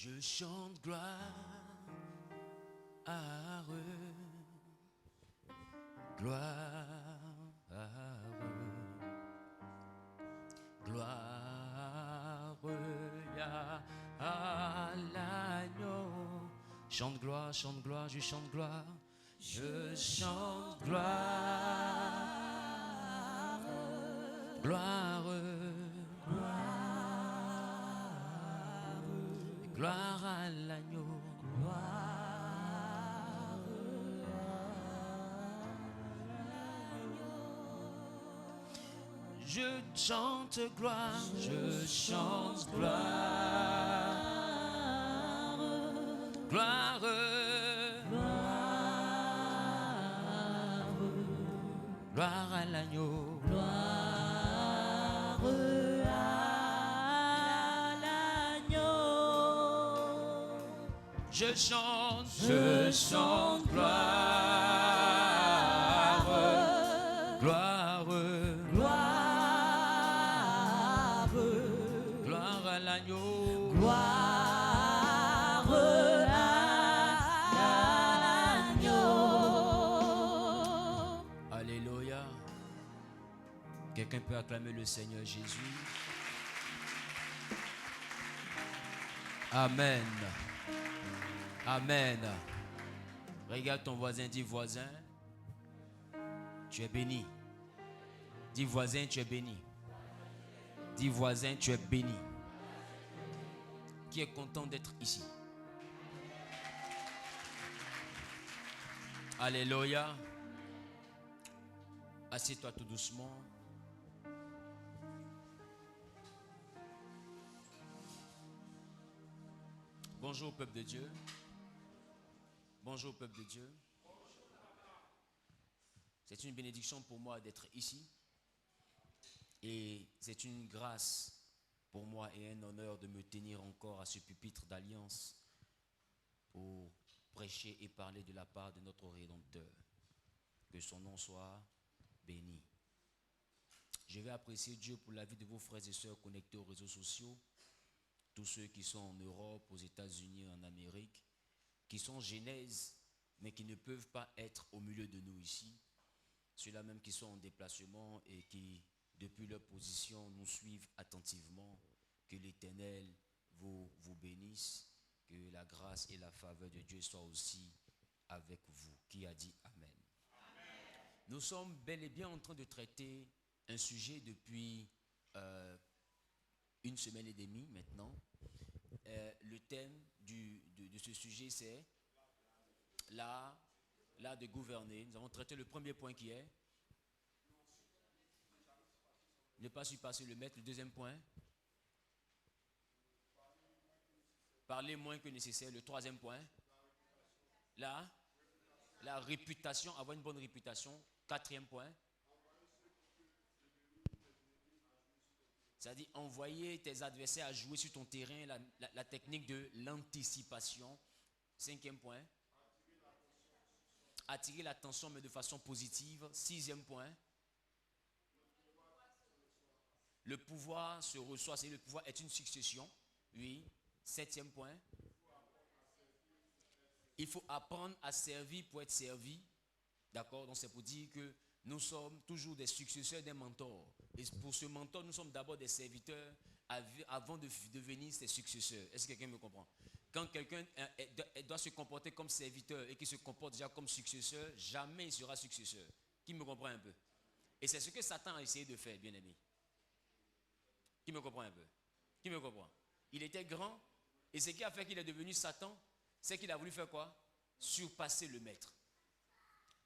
Je chante gloire, gloire, gloire à l'agneau. Chante gloire, je chante gloire. Je chante gloire, gloire, gloire à l'agneau. Je chante gloire, je chante gloire, gloire, gloire à l'agneau, gloire à l'agneau. Je chante gloire, gloire, gloire à l'agneau, gloire à l'agneau. Alléluia. Quelqu'un peut acclamer le Seigneur Jésus. Amen. Amen. Regarde ton voisin, dis voisin, tu es béni. Dis voisin, tu es béni. Dis voisin, tu es béni. Qui est content d'être ici? Alléluia. Assieds-toi tout doucement. Bonjour peuple de Dieu. Bonjour peuple de Dieu. C'est une bénédiction pour moi d'être ici. Et c'est une grâce pour moi et un honneur de me tenir encore à ce pupitre d'alliance pour prêcher et parler de la part de notre Rédempteur. Que son nom soit béni. Je vais apprécier Dieu pour la vie de vos frères et sœurs connectés aux réseaux sociaux, tous ceux qui sont en Europe, aux États-Unis, en Amérique, qui sont Genèse, mais qui ne peuvent pas être au milieu de nous ici. Ceux-là même qui sont en déplacement et qui, depuis leur position, nous suivent attentivement. Que l'Éternel vous bénisse, que la grâce et la faveur de Dieu soient aussi avec vous. Qui a dit Amen? Amen. Nous sommes bel et bien en train de traiter un sujet depuis une semaine et demie maintenant. Le thème de ce sujet, c'est l'art de gouverner. Nous avons traité le premier point qui est ne pas surpasser le maître. Le deuxième point, parler moins que nécessaire. Le troisième point, la réputation, avoir une bonne réputation. Quatrième point, c'est-à-dire envoyer tes adversaires à jouer sur ton terrain, la technique de l'anticipation. Cinquième point, attirer l'attention mais de façon positive. Sixième point, le pouvoir se reçoit, c'est-à-dire le pouvoir est une succession. Oui. Septième point, il faut apprendre à servir pour être servi. D'accord? Donc c'est pour dire que nous sommes toujours des successeurs d'un mentor. Et pour ce mentor, nous sommes d'abord des serviteurs avant de devenir ses successeurs. Est-ce que quelqu'un me comprend? Quand quelqu'un doit se comporter comme serviteur et qu'il se comporte déjà comme successeur, jamais il sera successeur. Qui me comprend un peu? Et c'est ce que Satan a essayé de faire, bien aimé. Qui me comprend un peu? Qui me comprend? Il était grand et ce qui a fait qu'il est devenu Satan, c'est qu'il a voulu faire quoi? Surpasser le maître.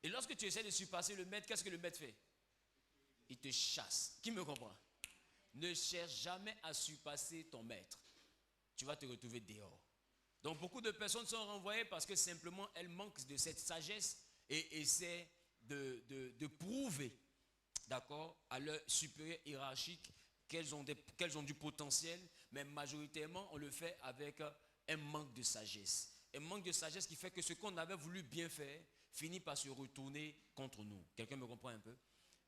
Et lorsque tu essaies de surpasser le maître, qu'est-ce que le maître fait? Il te chasse. Qui me comprend? Ne cherche jamais à surpasser ton maître. Tu vas te retrouver dehors. Donc beaucoup de personnes sont renvoyées parce que simplement elles manquent de cette sagesse et essaient de prouver, d'accord, à leur supérieur hiérarchique qu'elles ont du potentiel, mais majoritairement on le fait avec un manque de sagesse. Un manque de sagesse qui fait que ce qu'on avait voulu bien faire finit par se retourner contre nous. Quelqu'un me comprend un peu?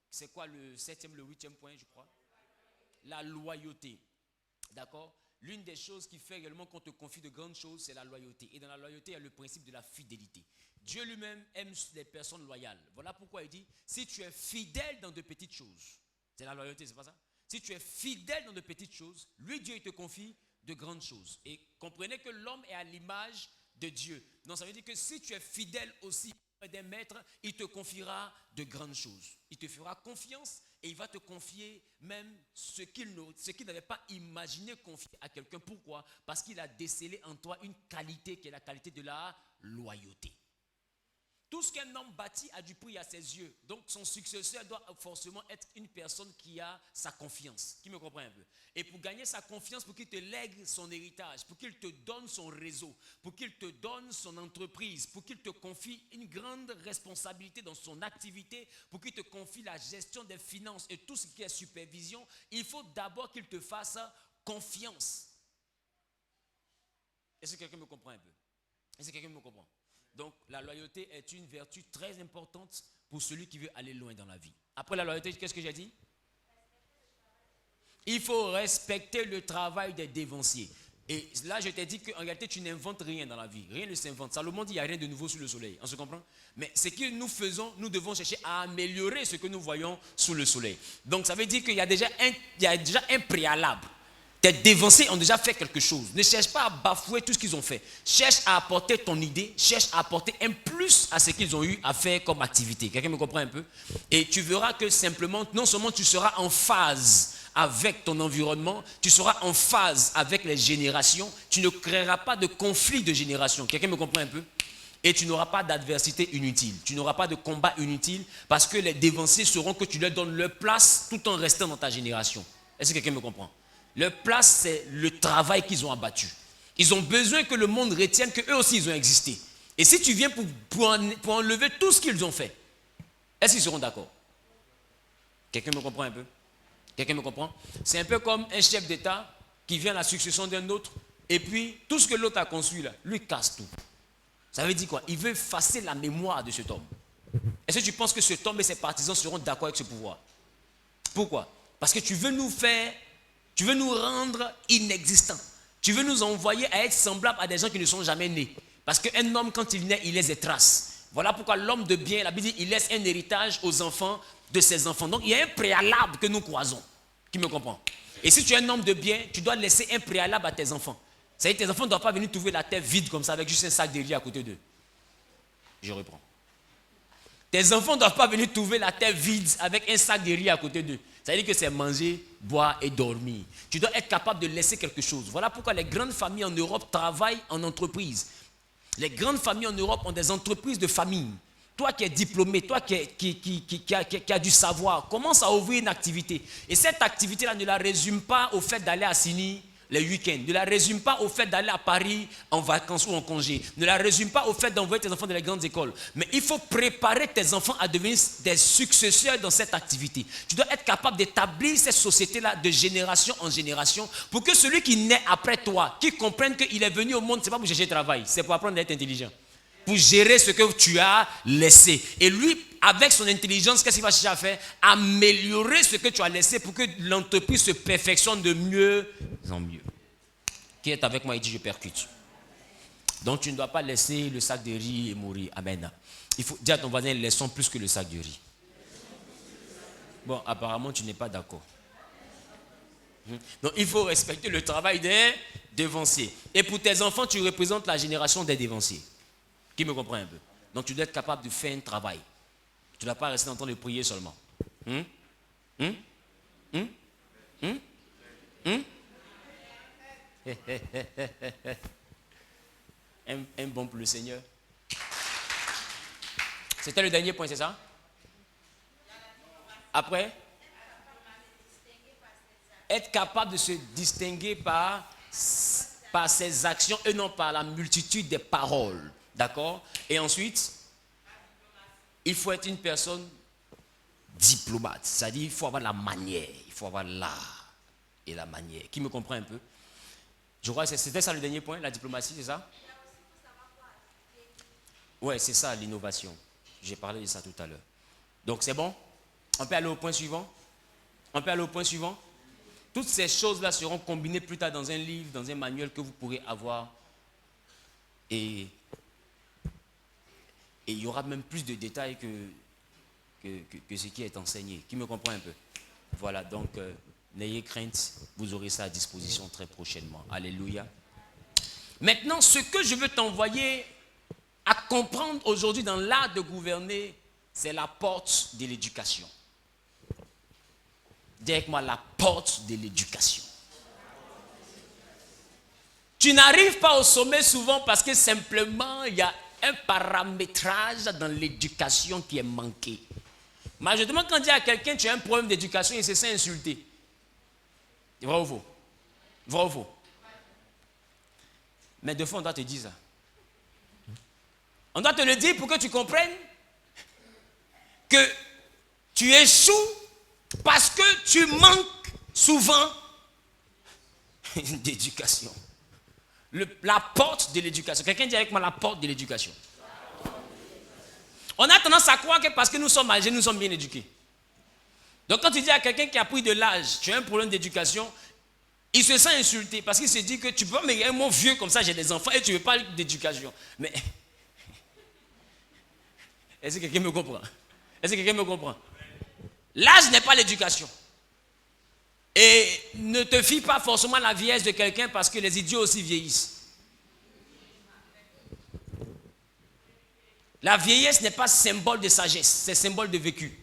C'est quoi le 7e, le 8e point, je crois? La loyauté. D'accord? l'une des choses qui fait également qu'on te confie de grandes choses, c'est la loyauté. Et dans la loyauté, il y a le principe de la fidélité. Dieu lui-même aime les personnes loyales. Voilà pourquoi il dit, si tu es fidèle dans de petites choses, c'est la loyauté, c'est pas ça? Si tu es fidèle dans de petites choses, lui, Dieu, il te confie de grandes choses. Et comprenez que l'homme est à l'image de Dieu. Donc ça veut dire que si tu es fidèle aussi des maîtres, il te confiera de grandes choses. Il te fera confiance et il va te confier même ce qu'il n'avait pas imaginé confier à quelqu'un. Pourquoi? Parce qu'il a décelé en toi une qualité qui est la qualité de la loyauté. Tout ce qu'un homme bâtit a du prix à ses yeux. Donc son successeur doit forcément être une personne qui a sa confiance. Qui me comprend un peu? Et pour gagner sa confiance, pour qu'il te lègue son héritage, pour qu'il te donne son réseau, pour qu'il te donne son entreprise, pour qu'il te confie une grande responsabilité dans son activité, pour qu'il te confie la gestion des finances et tout ce qui est supervision, il faut d'abord qu'il te fasse confiance. Est-ce que quelqu'un me comprend un peu? Est-ce que quelqu'un me comprend? Donc, la loyauté est une vertu très importante pour celui qui veut aller loin dans la vie. Après la loyauté, qu'est-ce que j'ai dit? Il faut respecter le travail des dévanciers. Et là, je t'ai dit qu'en réalité, tu n'inventes rien dans la vie. Rien ne s'invente. Salomon dit qu'il n'y a rien de nouveau sous le soleil. On se comprend? Mais ce que nous faisons, nous devons chercher à améliorer ce que nous voyons sous le soleil. Donc, ça veut dire qu'il y a déjà un préalable. Tes dévanciers ont déjà fait quelque chose. Ne cherche pas à bafouer tout ce qu'ils ont fait. Cherche à apporter ton idée. Cherche à apporter un plus à ce qu'ils ont eu à faire comme activité. Quelqu'un me comprend un peu? Et tu verras que simplement, non seulement tu seras en phase avec ton environnement, tu seras en phase avec les générations. Tu ne créeras pas de conflit de génération. Quelqu'un me comprend un peu? Et tu n'auras pas d'adversité inutile. Tu n'auras pas de combat inutile parce que les dévanciers sauront que tu leur donnes leur place tout en restant dans ta génération. Est-ce que quelqu'un me comprend? Leur place, c'est le travail qu'ils ont abattu. Ils ont besoin que le monde retienne qu'eux aussi, ils ont existé. Et si tu viens pour enlever tout ce qu'ils ont fait, est-ce qu'ils seront d'accord? Quelqu'un me comprend un peu? Quelqu'un me comprend? C'est un peu comme un chef d'État qui vient à la succession d'un autre, et puis tout ce que l'autre a construit là, lui casse tout. Ça veut dire quoi? Il veut effacer la mémoire de cet homme. Est-ce que tu penses que cet homme et ses partisans seront d'accord avec ce pouvoir? Pourquoi? Parce que tu veux nous rendre inexistants. Tu veux nous envoyer à être semblables à des gens qui ne sont jamais nés. Parce qu'un homme, quand il naît, il laisse des traces. Voilà pourquoi l'homme de bien, la Bible dit, il laisse un héritage aux enfants de ses enfants. Donc, il y a un préalable que nous croisons. Qui me comprend? Et si tu es un homme de bien, tu dois laisser un préalable à tes enfants. C'est-à-dire que tes enfants ne doivent pas venir trouver la terre vide comme ça, avec juste un sac de riz à côté d'eux. Je reprends. Tes enfants ne doivent pas venir trouver la terre vide avec un sac de riz à côté d'eux. Ça veut dire que c'est manger, boire et dormir. Tu dois être capable de laisser quelque chose. Voilà pourquoi les grandes familles en Europe travaillent en entreprise. Les grandes familles en Europe ont des entreprises de famille. Toi qui es diplômé, toi qui as du savoir, commence à ouvrir une activité. Et cette activité-là ne la résume pas au fait d'aller à Sini les week-ends. Ne la résume pas au fait d'aller à Paris en vacances ou en congé. Ne la résume pas au fait d'envoyer tes enfants dans les grandes écoles. Mais il faut préparer tes enfants à devenir des successeurs dans cette activité. Tu dois être capable d'établir cette société-là de génération en génération pour que celui qui naît après toi, qui comprenne qu'il est venu au monde, ce n'est pas pour chercher travail, c'est pour apprendre à être intelligent. Pour gérer ce que tu as laissé. Et lui, avec son intelligence, qu'est-ce qu'il va chercher à faire? Améliorer ce que tu as laissé pour que l'entreprise se perfectionne de mieux en mieux. Qui est avec moi, il dit je percute. Donc tu ne dois pas laisser le sac de riz et mourir. Amen. Il faut dire à ton voisin, laissons plus que le sac de riz. Bon, apparemment tu n'es pas d'accord. Donc il faut respecter le travail des dévanciers. Et pour tes enfants, tu représentes la génération des dévanciers. Qui me comprend un peu? Donc tu dois être capable de faire un travail. Tu ne dois pas rester en train de prier seulement. Un bon pour le Seigneur. C'était le dernier point, c'est ça? Après, être capable de se distinguer par ses actions et non par la multitude des paroles. D'accord? Et ensuite, il faut être une personne diplomate. C'est-à-dire, il faut avoir la manière. Il faut avoir l'art et la manière. Qui me comprend un peu? Je crois que c'était ça le dernier point, la diplomatie, c'est ça? Ouais, c'est ça l'innovation. J'ai parlé de ça tout à l'heure. Donc c'est bon? On peut aller au point suivant? On peut aller au point suivant? Toutes ces choses-là seront combinées plus tard dans un livre, dans un manuel que vous pourrez avoir. Et il y aura même plus de détails que ce qui est enseigné. Qui me comprend un peu? Voilà, donc n'ayez crainte, vous aurez ça à disposition très prochainement. Alléluia. Maintenant, ce que je veux t'envoyer à comprendre aujourd'hui dans l'art de gouverner, c'est la porte de l'éducation. Dis avec moi, la porte de l'éducation. Tu n'arrives pas au sommet souvent parce que simplement il y a un paramétrage dans l'éducation qui est manqué. Mais je demande quand on dit à quelqu'un tu as un problème d'éducation, il se sent insulté. Vrai ou faux? Vrai ou faux? Mais de fois on doit te dire ça. On doit te le dire pour que tu comprennes que tu échoues parce que tu manques souvent d'éducation. La porte de l'éducation. Quelqu'un dit avec moi la porte de l'éducation. On a tendance à croire que parce que nous sommes âgés, nous sommes bien éduqués. Donc quand tu dis à quelqu'un qui a pris de l'âge, tu as un problème d'éducation, il se sent insulté parce qu'il se dit que tu peux me dire un mot vieux comme ça, j'ai des enfants et tu ne veux pas d'éducation. Mais est-ce que quelqu'un me comprend? Est-ce que quelqu'un me comprend? L'âge n'est pas l'éducation. Et ne te fie pas forcément à la vieillesse de quelqu'un parce que les idiots aussi vieillissent. La vieillesse n'est pas symbole de sagesse, c'est symbole de vécu.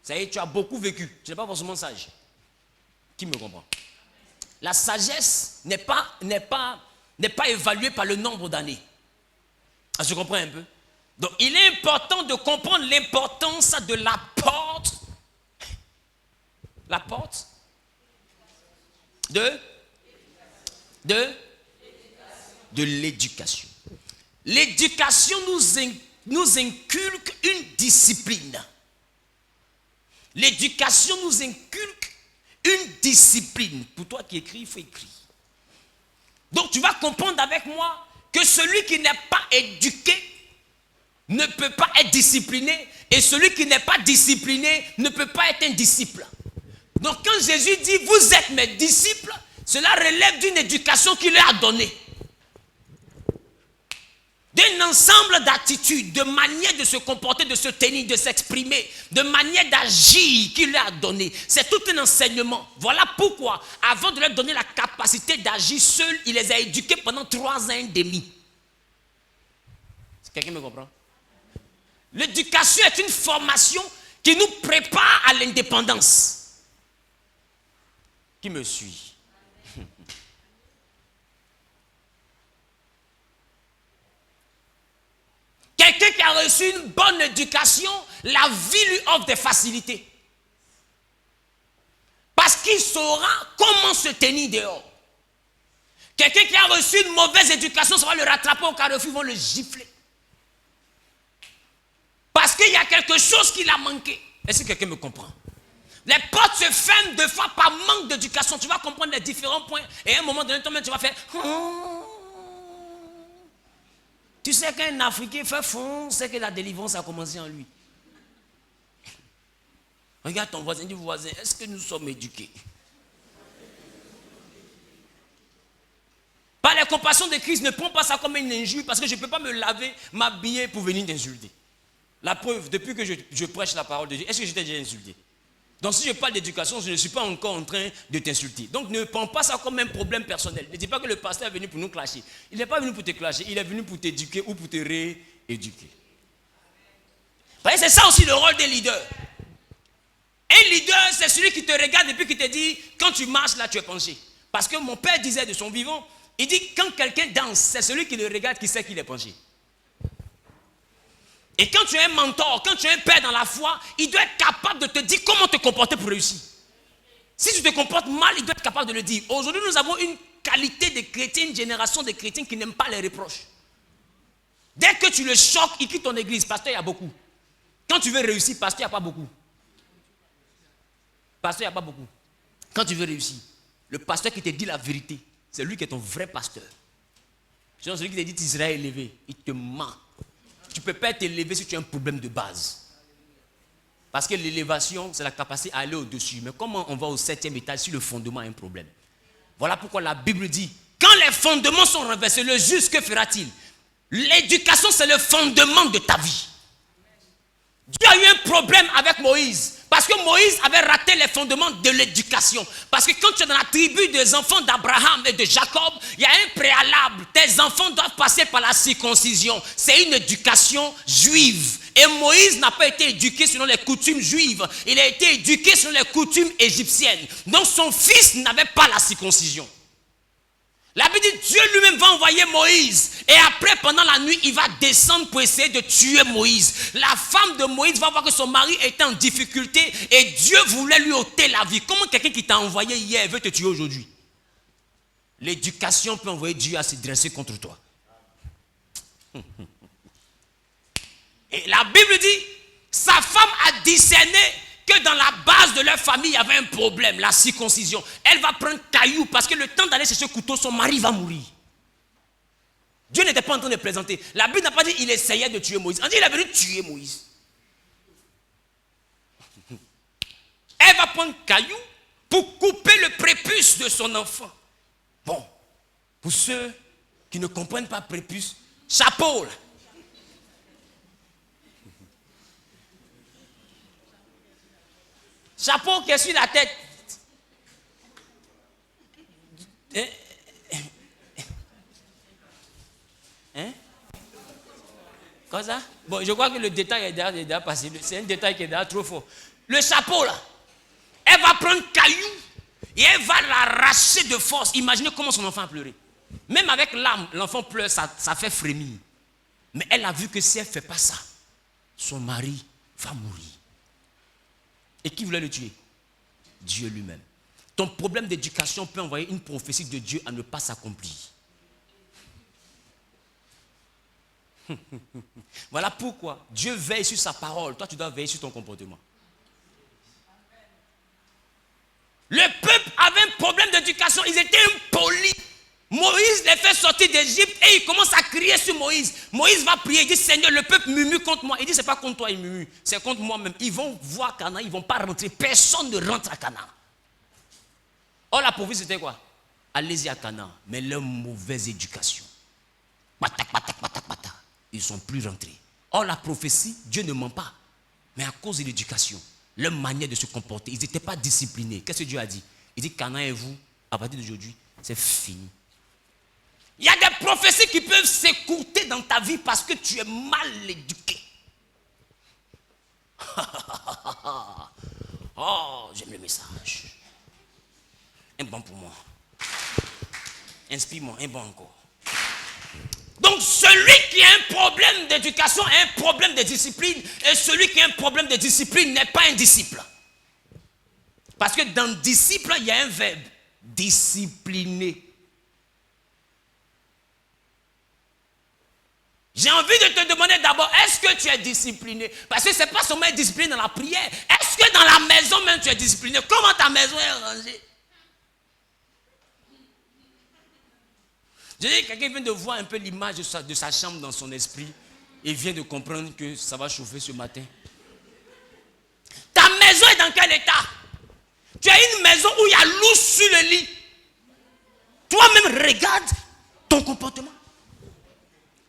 Ça y est, tu as beaucoup vécu, tu n'es pas forcément sage. Qui me comprend? La sagesse n'est pas évaluée par le nombre d'années. Ah, je comprends un peu. Donc, il est important de comprendre l'importance de la porte. La porte de l'éducation. L'éducation nous inculque une discipline. L'éducation nous inculque une discipline. Pour toi qui écris, il faut écrire. Donc tu vas comprendre avec moi que celui qui n'est pas éduqué ne peut pas être discipliné. Et celui qui n'est pas discipliné ne peut pas être un disciple. Donc quand Jésus dit, vous êtes mes disciples, cela relève d'une éducation qu'il leur a donnée. D'un ensemble d'attitudes, de manières de se comporter, de se tenir, de s'exprimer, de manières d'agir qu'il leur a donné. C'est tout un enseignement. Voilà pourquoi, avant de leur donner la capacité d'agir seul, il les a éduqués pendant 3 ans et demi. Quelqu'un me comprend? L'éducation est une formation qui nous prépare à l'indépendance. Qui me suit? Quelqu'un qui a reçu une bonne éducation, la vie lui offre des facilités. Parce qu'il saura comment se tenir dehors. Quelqu'un qui a reçu une mauvaise éducation, ça va le rattraper au carrefour, ils vont le gifler. Parce qu'il y a quelque chose qui l'a manqué. Est-ce que quelqu'un me comprend? Les portes se ferment deux fois par manque d'éducation. Tu vas comprendre les différents points. Et à un moment donné, toi-même, tu vas faire... Tu sais qu'un Africain fait fond, c'est que la délivrance a commencé en lui. Regarde ton voisin, dis voisin, est-ce que nous sommes éduqués? Par les compassions de Christ, ne prends pas ça comme une injure parce que je ne peux pas me laver, m'habiller pour venir t'insulter. La preuve, depuis que je prêche la parole de Dieu, est-ce que je t'ai déjà insulté? Donc si je parle d'éducation, je ne suis pas encore en train de t'insulter. Donc ne prends pas ça comme un problème personnel. Ne dis pas que le pasteur est venu pour nous clasher. Il n'est pas venu pour te clasher, il est venu pour t'éduquer ou pour te rééduquer. C'est ça aussi le rôle des leaders. Un leader, c'est celui qui te regarde et puis qui te dit, quand tu marches là, tu es penché. Parce que mon père disait de son vivant, il dit, quand quelqu'un danse, c'est celui qui le regarde qui sait qu'il est penché. Et quand tu es un mentor, quand tu es un père dans la foi, il doit être capable de te dire comment te comporter pour réussir. Si tu te comportes mal, il doit être capable de le dire. Aujourd'hui, nous avons une qualité de chrétiens, une génération de chrétiens qui n'aiment pas les reproches. Dès que tu le choques, il quitte ton église. Pasteur, il y a beaucoup. Quand tu veux réussir, pasteur, il n'y a pas beaucoup. Pasteur, il n'y a pas beaucoup. Quand tu veux réussir, le pasteur qui te dit la vérité, c'est lui qui est ton vrai pasteur. Sinon, celui qui te dit tu seras élevé, il te ment. Tu ne peux pas être élevé si tu as un problème de base. Parce que l'élévation, c'est la capacité à aller au-dessus. Mais comment on va au 7e étage si le fondement a un problème? Voilà pourquoi la Bible dit, quand les fondements sont renversés, le juste, que fera-t-il? L'éducation, c'est le fondement de ta vie. Dieu a eu un problème avec Moïse. Parce que Moïse avait raté les fondements de l'éducation. Parce que quand tu es dans la tribu des enfants d'Abraham et de Jacob, il y a un préalable. Tes enfants doivent passer par la circoncision. C'est une éducation juive. Et Moïse n'a pas été éduqué selon les coutumes juives. Il a été éduqué selon les coutumes égyptiennes. Donc son fils n'avait pas la circoncision. La Bible dit, Dieu lui-même va envoyer Moïse. Et après, pendant la nuit, il va descendre pour essayer de tuer Moïse. La femme de Moïse va voir que son mari était en difficulté et Dieu voulait lui ôter la vie. Comment quelqu'un qui t'a envoyé hier veut te tuer aujourd'hui? L'éducation peut envoyer Dieu à se dresser contre toi. Et la Bible dit, sa femme a discerné que dans la base de leur famille, il y avait un problème, la circoncision. Elle va prendre caillou parce que le temps d'aller chercher le couteau, son mari va mourir. Dieu n'était pas en train de présenter. La Bible n'a pas dit qu'il essayait de tuer Moïse. On dit qu'il est venu tuer Moïse. Elle va prendre caillou pour couper le prépuce de son enfant. Bon, pour ceux qui ne comprennent pas prépuce, chapeau là. Chapeau qui est sur la tête. Hein? Quoi ça? Bon, je crois que le détail est déjà passé. C'est un détail qui est déjà trop fort. Le chapeau là, elle va prendre caillou et elle va l'arracher de force. Imaginez comment son enfant a pleuré. Même avec l'âme, l'enfant pleure, ça fait frémir. Mais elle a vu que si elle ne fait pas ça, son mari va mourir. Et qui voulait le tuer? Dieu lui-même. Ton problème d'éducation peut envoyer une prophétie de Dieu à ne pas s'accomplir. Voilà pourquoi Dieu veille sur sa parole. Toi, tu dois veiller sur ton comportement. Le peuple avait un problème d'éducation. Ils étaient impolis. Moïse les fait sortir d'Égypte et il commence à crier sur Moïse. Moïse va prier, il dit, Seigneur, le peuple murmure contre moi. Il dit, c'est pas contre toi, il murmure, c'est contre moi-même. Ils vont voir Canaan, ils ne vont pas rentrer. Personne ne rentre à Canaan. Or, la prophétie, c'était quoi? Allez-y à Canaan, mais leur mauvaise éducation. Ils ne sont plus rentrés. Or, la prophétie, Dieu ne ment pas. Mais à cause de l'éducation, leur manière de se comporter, ils n'étaient pas disciplinés. Qu'est-ce que Dieu a dit? Il dit, Canaan et vous, à partir d'aujourd'hui, c'est fini. Il y a des prophéties qui peuvent s'écourter dans ta vie parce que tu es mal éduqué. Oh, j'aime le message. Un bon pour moi. Inspire-moi, un bon encore. Donc celui qui a un problème d'éducation a un problème de discipline. Et celui qui a un problème de discipline n'est pas un disciple. Parce que dans disciple, il y a un verbe. Discipliner. J'ai envie de te demander d'abord, est-ce que tu es discipliné? Parce que ce n'est pas seulement être discipliné dans la prière. Est-ce que dans la maison même tu es discipliné? Comment ta maison est rangée? Je dis, quelqu'un vient de voir un peu l'image de sa chambre dans son esprit et vient de comprendre que ça va chauffer ce matin. Ta maison est dans quel état? Tu as une maison où il y a louche sur le lit. Toi-même, regarde ton comportement.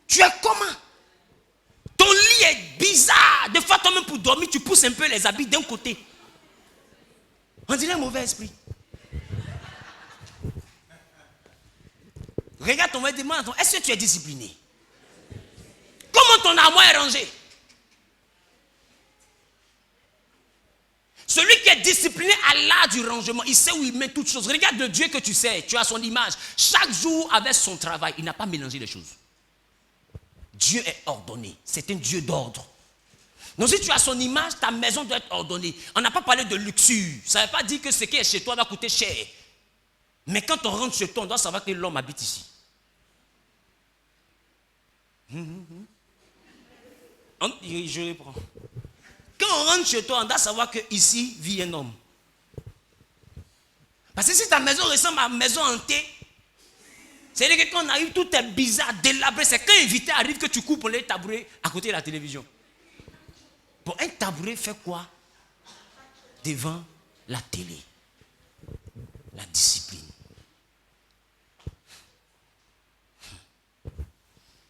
Tu es comment? Ton lit est bizarre. Des fois, toi-même, pour dormir, tu pousses un peu les habits d'un côté. On dirait un mauvais esprit. Regarde ton vêtement. Est-ce que tu es discipliné? Comment ton armoire est rangée? Celui qui est discipliné à l'art du rangement, il sait où il met toutes choses. Regarde le Dieu que tu sais, tu as son image. Chaque jour avec son travail, il n'a pas mélangé les choses. Dieu est ordonné. C'est un Dieu d'ordre. Donc si tu as son image, ta maison doit être ordonnée. On n'a pas parlé de luxure. Ça ne veut pas dire que ce qui est chez toi va coûter cher. Mais quand on rentre chez toi, on doit savoir que l'homme habite ici. Je reprends. Quand on rentre chez toi, on doit savoir qu'ici vit un homme. Parce que si ta maison ressemble à une maison hantée, c'est-à-dire que quand on arrive, tout est bizarre, délabré. C'est quand un invité arrive que tu coupes les tabourets à côté de la télévision. Bon, un tabouret fait quoi devant la télé. La discipline.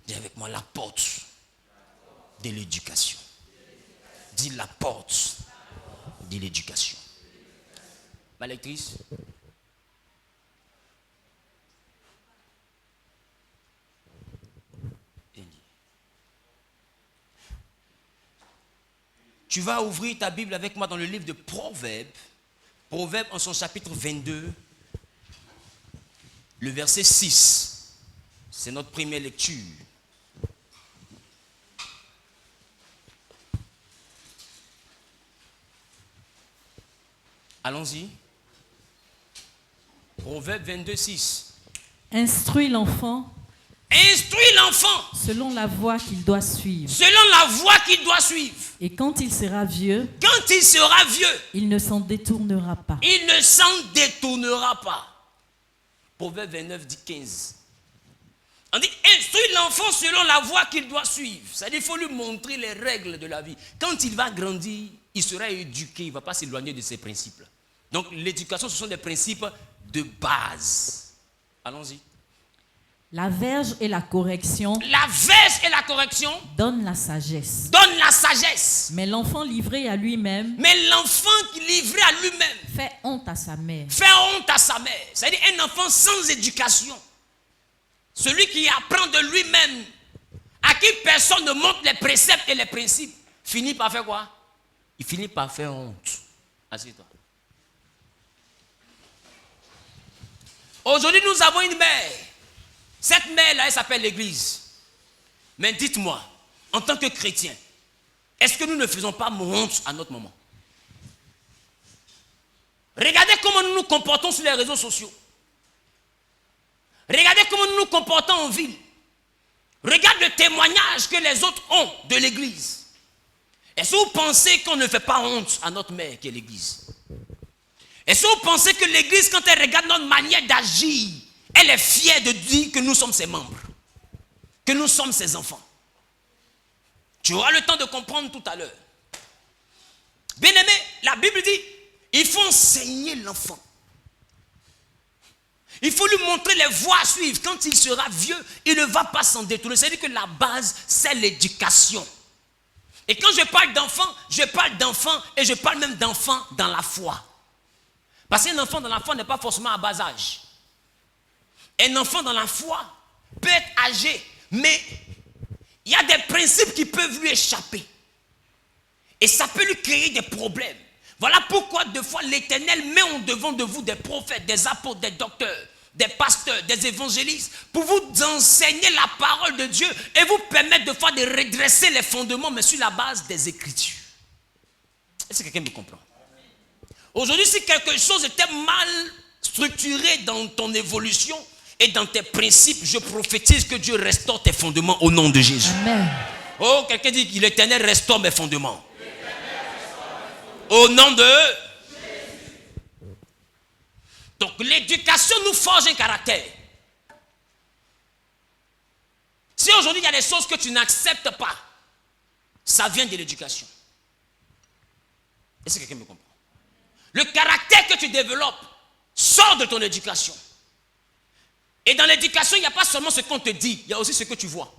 Dis avec moi la porte de l'éducation. Dis la porte de l'éducation. Ma lectrice. Tu vas ouvrir ta Bible avec moi dans le livre de Proverbes. Proverbes en son chapitre 22, le verset 6. C'est notre première lecture. Allons-y. Proverbe 22, 6. Instruis l'enfant. Instruis l'enfant. Selon la voie qu'il doit suivre. Selon la voie qu'il doit suivre. Et quand il sera vieux. Quand il sera vieux. Il ne s'en détournera pas. Il ne s'en détournera pas. Proverbe 29, 15. On dit, instruis l'enfant selon la voie qu'il doit suivre. C'est-à-dire, il faut lui montrer les règles de la vie. Quand il va grandir, il sera éduqué, il ne va pas s'éloigner de ses principes. Donc, l'éducation, ce sont des principes de base. Allons-y. La verge et la correction. La verge et la correction. Donnent la sagesse. Donne la sagesse. Mais l'enfant livré à lui-même. Mais l'enfant livré à lui-même. Fait honte à sa mère. Fait honte à sa mère. C'est-à-dire un enfant sans éducation. Celui qui apprend de lui-même, à qui personne ne montre les préceptes et les principes, finit par faire quoi? Il finit par faire honte. Assieds-toi. Aujourd'hui, nous avons une mère. Cette mère-là, elle s'appelle l'Église. Mais dites-moi, en tant que chrétien, est-ce que nous ne faisons pas honte à notre maman? Regardez comment nous nous comportons sur les réseaux sociaux. Regardez comment nous nous comportons en ville. Regarde le témoignage que les autres ont de l'Église. Est-ce que vous pensez qu'on ne fait pas honte à notre mère qui est l'Église? Est-ce que vous pensez que l'Église, quand elle regarde notre manière d'agir, elle est fière de dire que nous sommes ses membres, que nous sommes ses enfants? Tu auras le temps de comprendre tout à l'heure. Bien-aimé, la Bible dit, il faut enseigner l'enfant. Il faut lui montrer les voies à suivre. Quand il sera vieux, il ne va pas s'en détourner. C'est-à-dire que la base, c'est l'éducation. Et quand je parle d'enfant et je parle même d'enfant dans la foi. Parce qu'un enfant dans la foi n'est pas forcément à bas âge. Un enfant dans la foi peut être âgé, mais il y a des principes qui peuvent lui échapper. Et ça peut lui créer des problèmes. Voilà pourquoi deux fois l'Éternel met en devant de vous des prophètes, des apôtres, des docteurs, des pasteurs, des évangélistes, pour vous enseigner la parole de Dieu et vous permettre de fois de redresser les fondements, mais sur la base des Écritures. Est-ce que quelqu'un me comprend? Aujourd'hui, si quelque chose était mal structuré dans ton évolution et dans tes principes, je prophétise que Dieu restaure tes fondements au nom de Jésus. Amen. Oh, quelqu'un dit que l'Éternel restaure mes fondements. Au nom de Jésus. Donc l'éducation nous forge un caractère. Si aujourd'hui il y a des choses que tu n'acceptes pas, ça vient de l'éducation. Est-ce que quelqu'un me comprend? Le caractère que tu développes sort de ton éducation. Et dans l'éducation, il n'y a pas seulement ce qu'on te dit, il y a aussi ce que tu vois.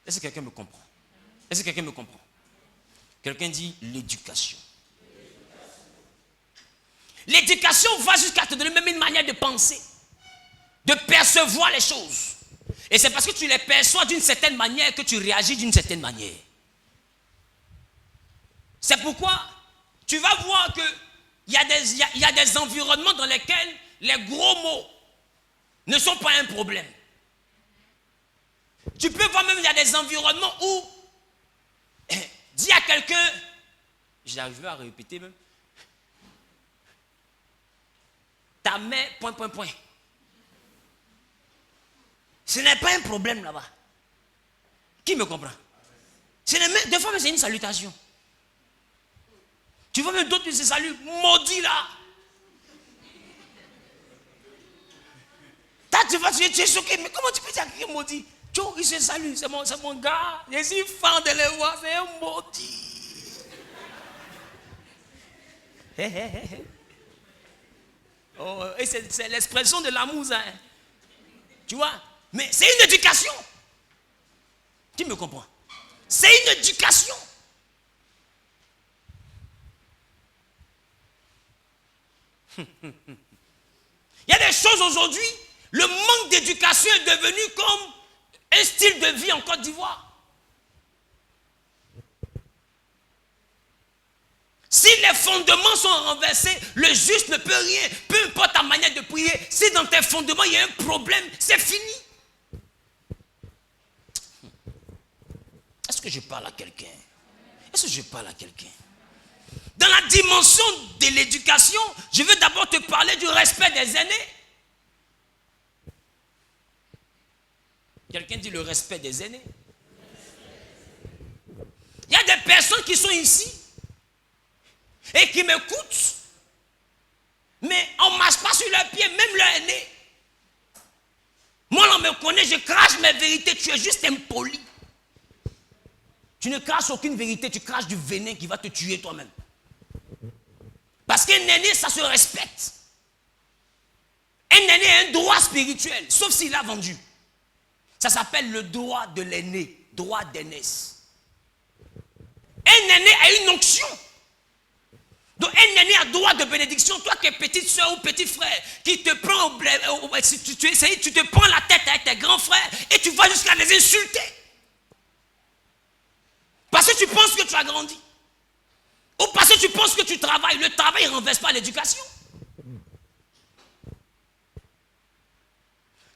Est-ce que quelqu'un me comprend? Est-ce que quelqu'un me comprend? Quelqu'un dit l'éducation. L'éducation va jusqu'à te donner même une manière de penser, de percevoir les choses. Et c'est parce que tu les perçois d'une certaine manière que tu réagis d'une certaine manière. C'est pourquoi tu vas voir qu'il y a des environnements dans lesquels les gros mots ne sont pas un problème. Tu peux voir même qu'il y a des environnements où dis à quelqu'un, j'arrive à répéter même, ta mère, point. Ce n'est pas un problème là-bas. Qui me comprend? Des fois, c'est une salutation. Tu vois même d'autres qui se saluent, maudit là. Tu es choqué, mais comment tu peux dire qu'il est maudit? Il se salue, c'est mon gars. Je suis fan de les voir, c'est un maudit. Oh, et c'est l'expression de l'amour, ça. Hein. Tu vois? Mais c'est une éducation. Qui me comprend? C'est une éducation. Il y a des choses aujourd'hui, le manque d'éducation est devenu comme un style de vie en Côte d'Ivoire. Si les fondements sont renversés, le juste ne peut rien. Peu importe ta manière de prier, si dans tes fondements il y a un problème, c'est fini. Est-ce que je parle à quelqu'un? Est-ce que je parle à quelqu'un? Dans la dimension de l'éducation, je veux d'abord te parler du respect des aînés. Quelqu'un dit le respect des aînés. Il y a des personnes qui sont ici et qui m'écoutent, mais on ne marche pas sur leurs pieds, même leur aîné. Moi, on me connaît, je crache mes vérités, tu es juste impoli. Tu ne craches aucune vérité, tu craches du venin qui va te tuer toi-même. Parce qu'un aîné, ça se respecte. Un aîné a un droit spirituel, sauf s'il a vendu. Ça s'appelle le droit de l'aîné, droit d'aînesse. Un aîné a une onction. Donc un aîné a droit de bénédiction. Toi qui es petite soeur ou petit frère, qui te prend tu te prends la tête avec tes grands frères et tu vas jusqu'à les insulter. Parce que tu penses que tu as grandi. Ou parce que tu penses que tu travailles. Le travail ne renverse pas l'éducation.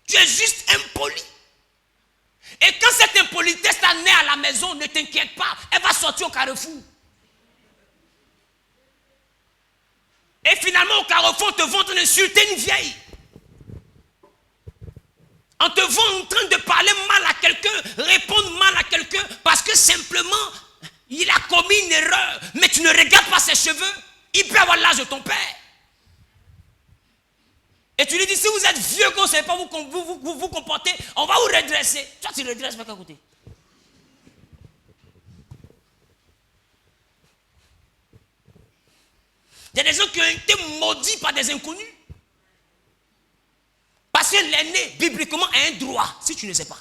Tu es juste impoli. Et quand cette impolitesse naît à la maison, ne t'inquiète pas, elle va sortir au carrefour. Et finalement, au carrefour, on te voit en train d'insulter une vieille. On te voit en train de parler mal à quelqu'un, répondre mal à quelqu'un, parce que simplement, il a commis une erreur. Mais tu ne regardes pas ses cheveux. Il peut avoir l'âge de ton père. Et tu lui dis, si vous êtes vieux, qu'on ne sait pas vous comporter, on va vous redresser. Toi, tu redresses pas qu'à côté. Il y a des gens qui ont été maudits par des inconnus. Parce que l'aîné, bibliquement, a un droit, si tu ne sais pas.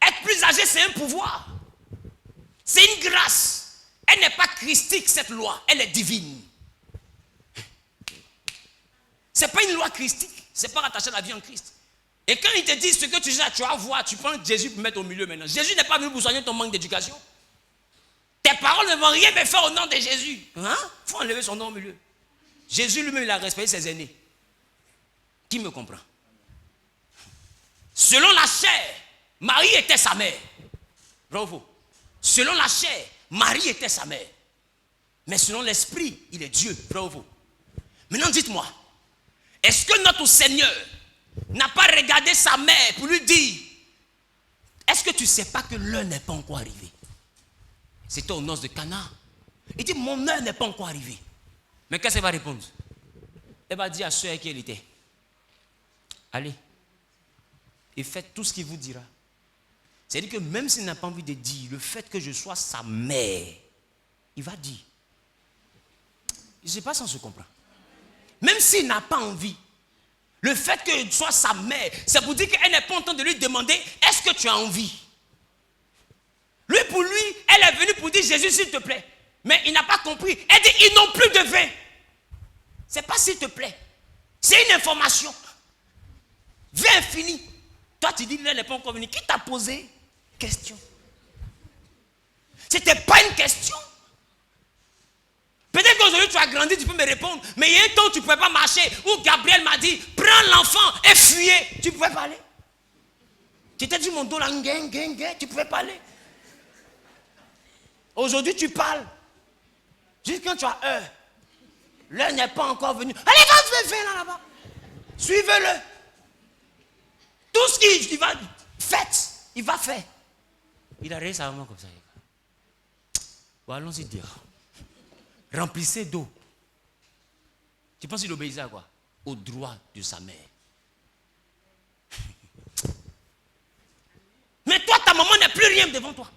Être plus âgé, c'est un pouvoir. C'est une grâce. Elle n'est pas christique, cette loi. Elle est divine. Ce n'est pas une loi christique. Ce n'est pas rattaché à la vie en Christ. Et quand il te dit ce que tu sais, tu vas voir, tu prends Jésus pour mettre au milieu maintenant. Jésus n'est pas venu pour soigner ton manque d'éducation. Tes paroles ne vont rien me faire au nom de Jésus. Hein? Il faut enlever son nom au milieu. Jésus lui-même, il a respecté ses aînés. Qui me comprend? Selon la chair, Marie était sa mère. Bravo. Selon la chair, Marie était sa mère. Mais selon l'esprit, il est Dieu. Bravo. Maintenant, dites-moi, est-ce que notre Seigneur n'a pas regardé sa mère pour lui dire, est-ce que tu ne sais pas que l'heure n'est pas encore arrivée? C'était aux noces de Cana. Il dit, mon heure n'est pas encore arrivée. Mais qu'est-ce qu'elle va répondre? Elle va dire à ceux à qui elle était, allez, et faites tout ce qu'il vous dira. C'est-à-dire que même s'il n'a pas envie de dire, le fait que je sois sa mère, il va dire. Je ne sais pas si on se comprend. Même s'il n'a pas envie, le fait que je sois sa mère, c'est pour dire qu'elle n'est pas en train de lui demander, est-ce que tu as envie? Lui, pour lui, elle est venue pour dire, Jésus, s'il te plaît. Mais il n'a pas compris. Elle dit, ils n'ont plus de vin. Ce n'est pas s'il te plaît. C'est une information. Vin infini. Toi, tu dis, elle n'est pas encore venue. Qui t'a posé question? Ce n'était pas une question. Peut-être qu'aujourd'hui, tu as grandi, tu peux me répondre. Mais il y a un temps où tu ne pouvais pas marcher. Où Gabriel m'a dit, prends l'enfant et fuyez. Tu pouvais parler. Tu t'es dit, mon dos là, tu pouvais parler. Aujourd'hui, tu parles. Juste quand tu as heure. L'heure n'est pas encore venue. Allez, va là-bas. Suivez-le. Tout ce qu'il va faire, il va faire. Il a réussi à maman comme ça. Bon, allons-y dire. Remplissez d'eau. Tu penses qu'il obéissait à quoi? Au droit de sa mère. Mais toi, ta maman n'est plus rien devant toi.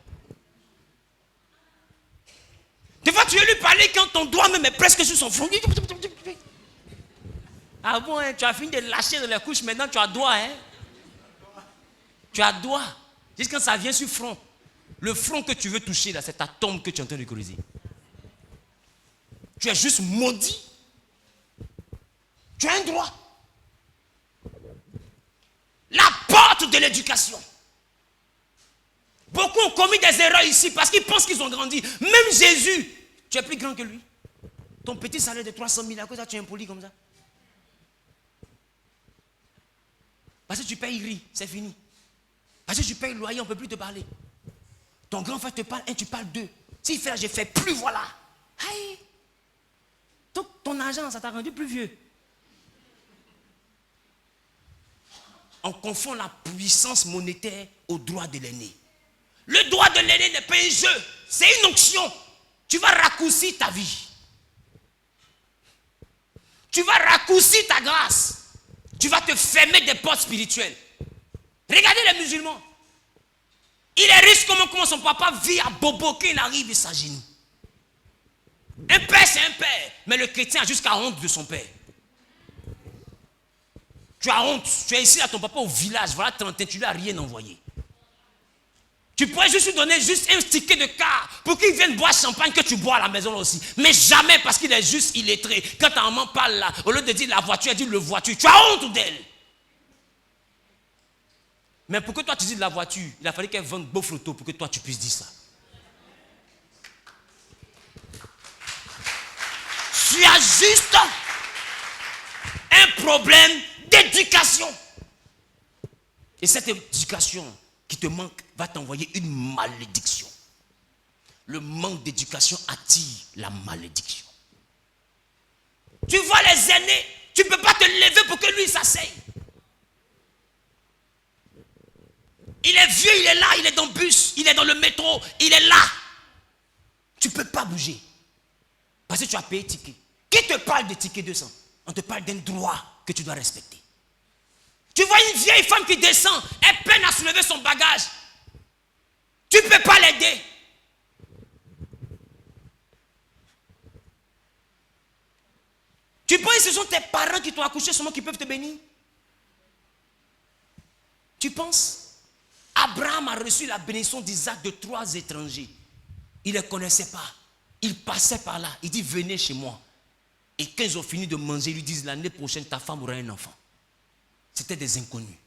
parler quand ton doigt même est presque sur son front. Ah bon, hein, tu as fini de lâcher dans les couches, maintenant tu as doigt. Hein? Tu as doigt. Juste quand ça vient sur front. Le front que tu veux toucher, là, c'est ta tombe que tu es en train de creuser. Tu es juste maudit. Tu as un droit. La porte de l'éducation. Beaucoup ont commis des erreurs ici parce qu'ils pensent qu'ils ont grandi. Même Jésus, tu es plus grand que lui. Ton petit salaire de 300 000, à cause de ça, tu es impoli comme ça. Parce que tu payes riz, c'est fini. Parce que tu payes le loyer, on ne peut plus te parler. Ton grand frère te parle, et tu parles d'eux. S'il fait, je fais plus, voilà. Aïe. Donc, ton argent, ça t'a rendu plus vieux. On confond la puissance monétaire au droit de l'aîné. Le droit de l'aîné n'est pas un jeu, c'est une onction. Tu vas raccourcir ta vie. Tu vas raccourcir ta grâce. Tu vas te fermer des portes spirituelles. Regardez les musulmans. Il est riche comment son papa vit à Bobo, qu'il arrive et s'agenouille. Un père, c'est un père. Mais le chrétien a jusqu'à honte de son père. Tu as honte. Tu es ici à ton papa au village. Voilà, tu lui as rien envoyé. Tu pourrais juste lui donner juste un ticket de car pour qu'il vienne boire champagne que tu bois à la maison là aussi. Mais jamais parce qu'il est juste illettré. Quand ta maman parle là, au lieu de dire la voiture, elle dit le voiture. Tu as honte d'elle. Mais pour que toi tu dises la voiture, il a fallu qu'elle vende beau photo pour que toi tu puisses dire ça. Tu as juste un problème d'éducation. Et cette éducation qui te manque va t'envoyer une malédiction. Le manque d'éducation attire la malédiction. Tu vois les aînés, tu ne peux pas te lever pour que lui s'asseye. Il est vieux, il est là, il est dans le bus, il est dans le métro, il est là. Tu ne peux pas bouger. Parce que tu as payé ticket. Qui te parle de ticket 200? On te parle d'un droit que tu dois respecter. Tu vois une vieille femme qui descend, elle peine à soulever son bagage. Tu ne peux pas l'aider. Tu penses que ce sont tes parents qui t'ont accouché seulement qui peuvent te bénir? Tu penses? Abraham a reçu la bénédiction d'Isaac de 3 étrangers. Il ne les connaissait pas. Il passait par là. Il dit venez chez moi. Et quand ils ont fini de manger, ils lui disent l'année prochaine ta femme aura un enfant. C'était des inconnus.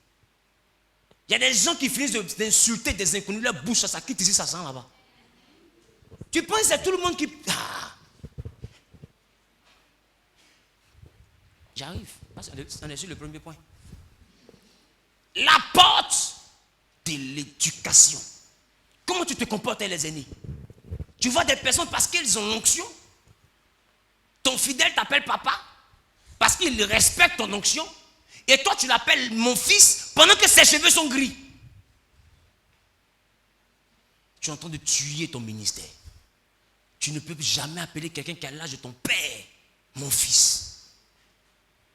Il y a des gens qui finissent d'insulter des inconnus. Leur bouche, ça quitte ici, ça sent là-bas. Tu penses que c'est tout le monde qui... Ah. J'arrive. On est sur le premier point. La porte de l'éducation. Comment tu te comportes avec les aînés? Tu vois des personnes parce qu'elles ont l'onction. Ton fidèle t'appelle papa parce qu'il respecte ton onction. Et toi, tu l'appelles mon fils pendant que ses cheveux sont gris. Tu es en train de tuer ton ministère. Tu ne peux jamais appeler quelqu'un qui a l'âge de ton père mon fils.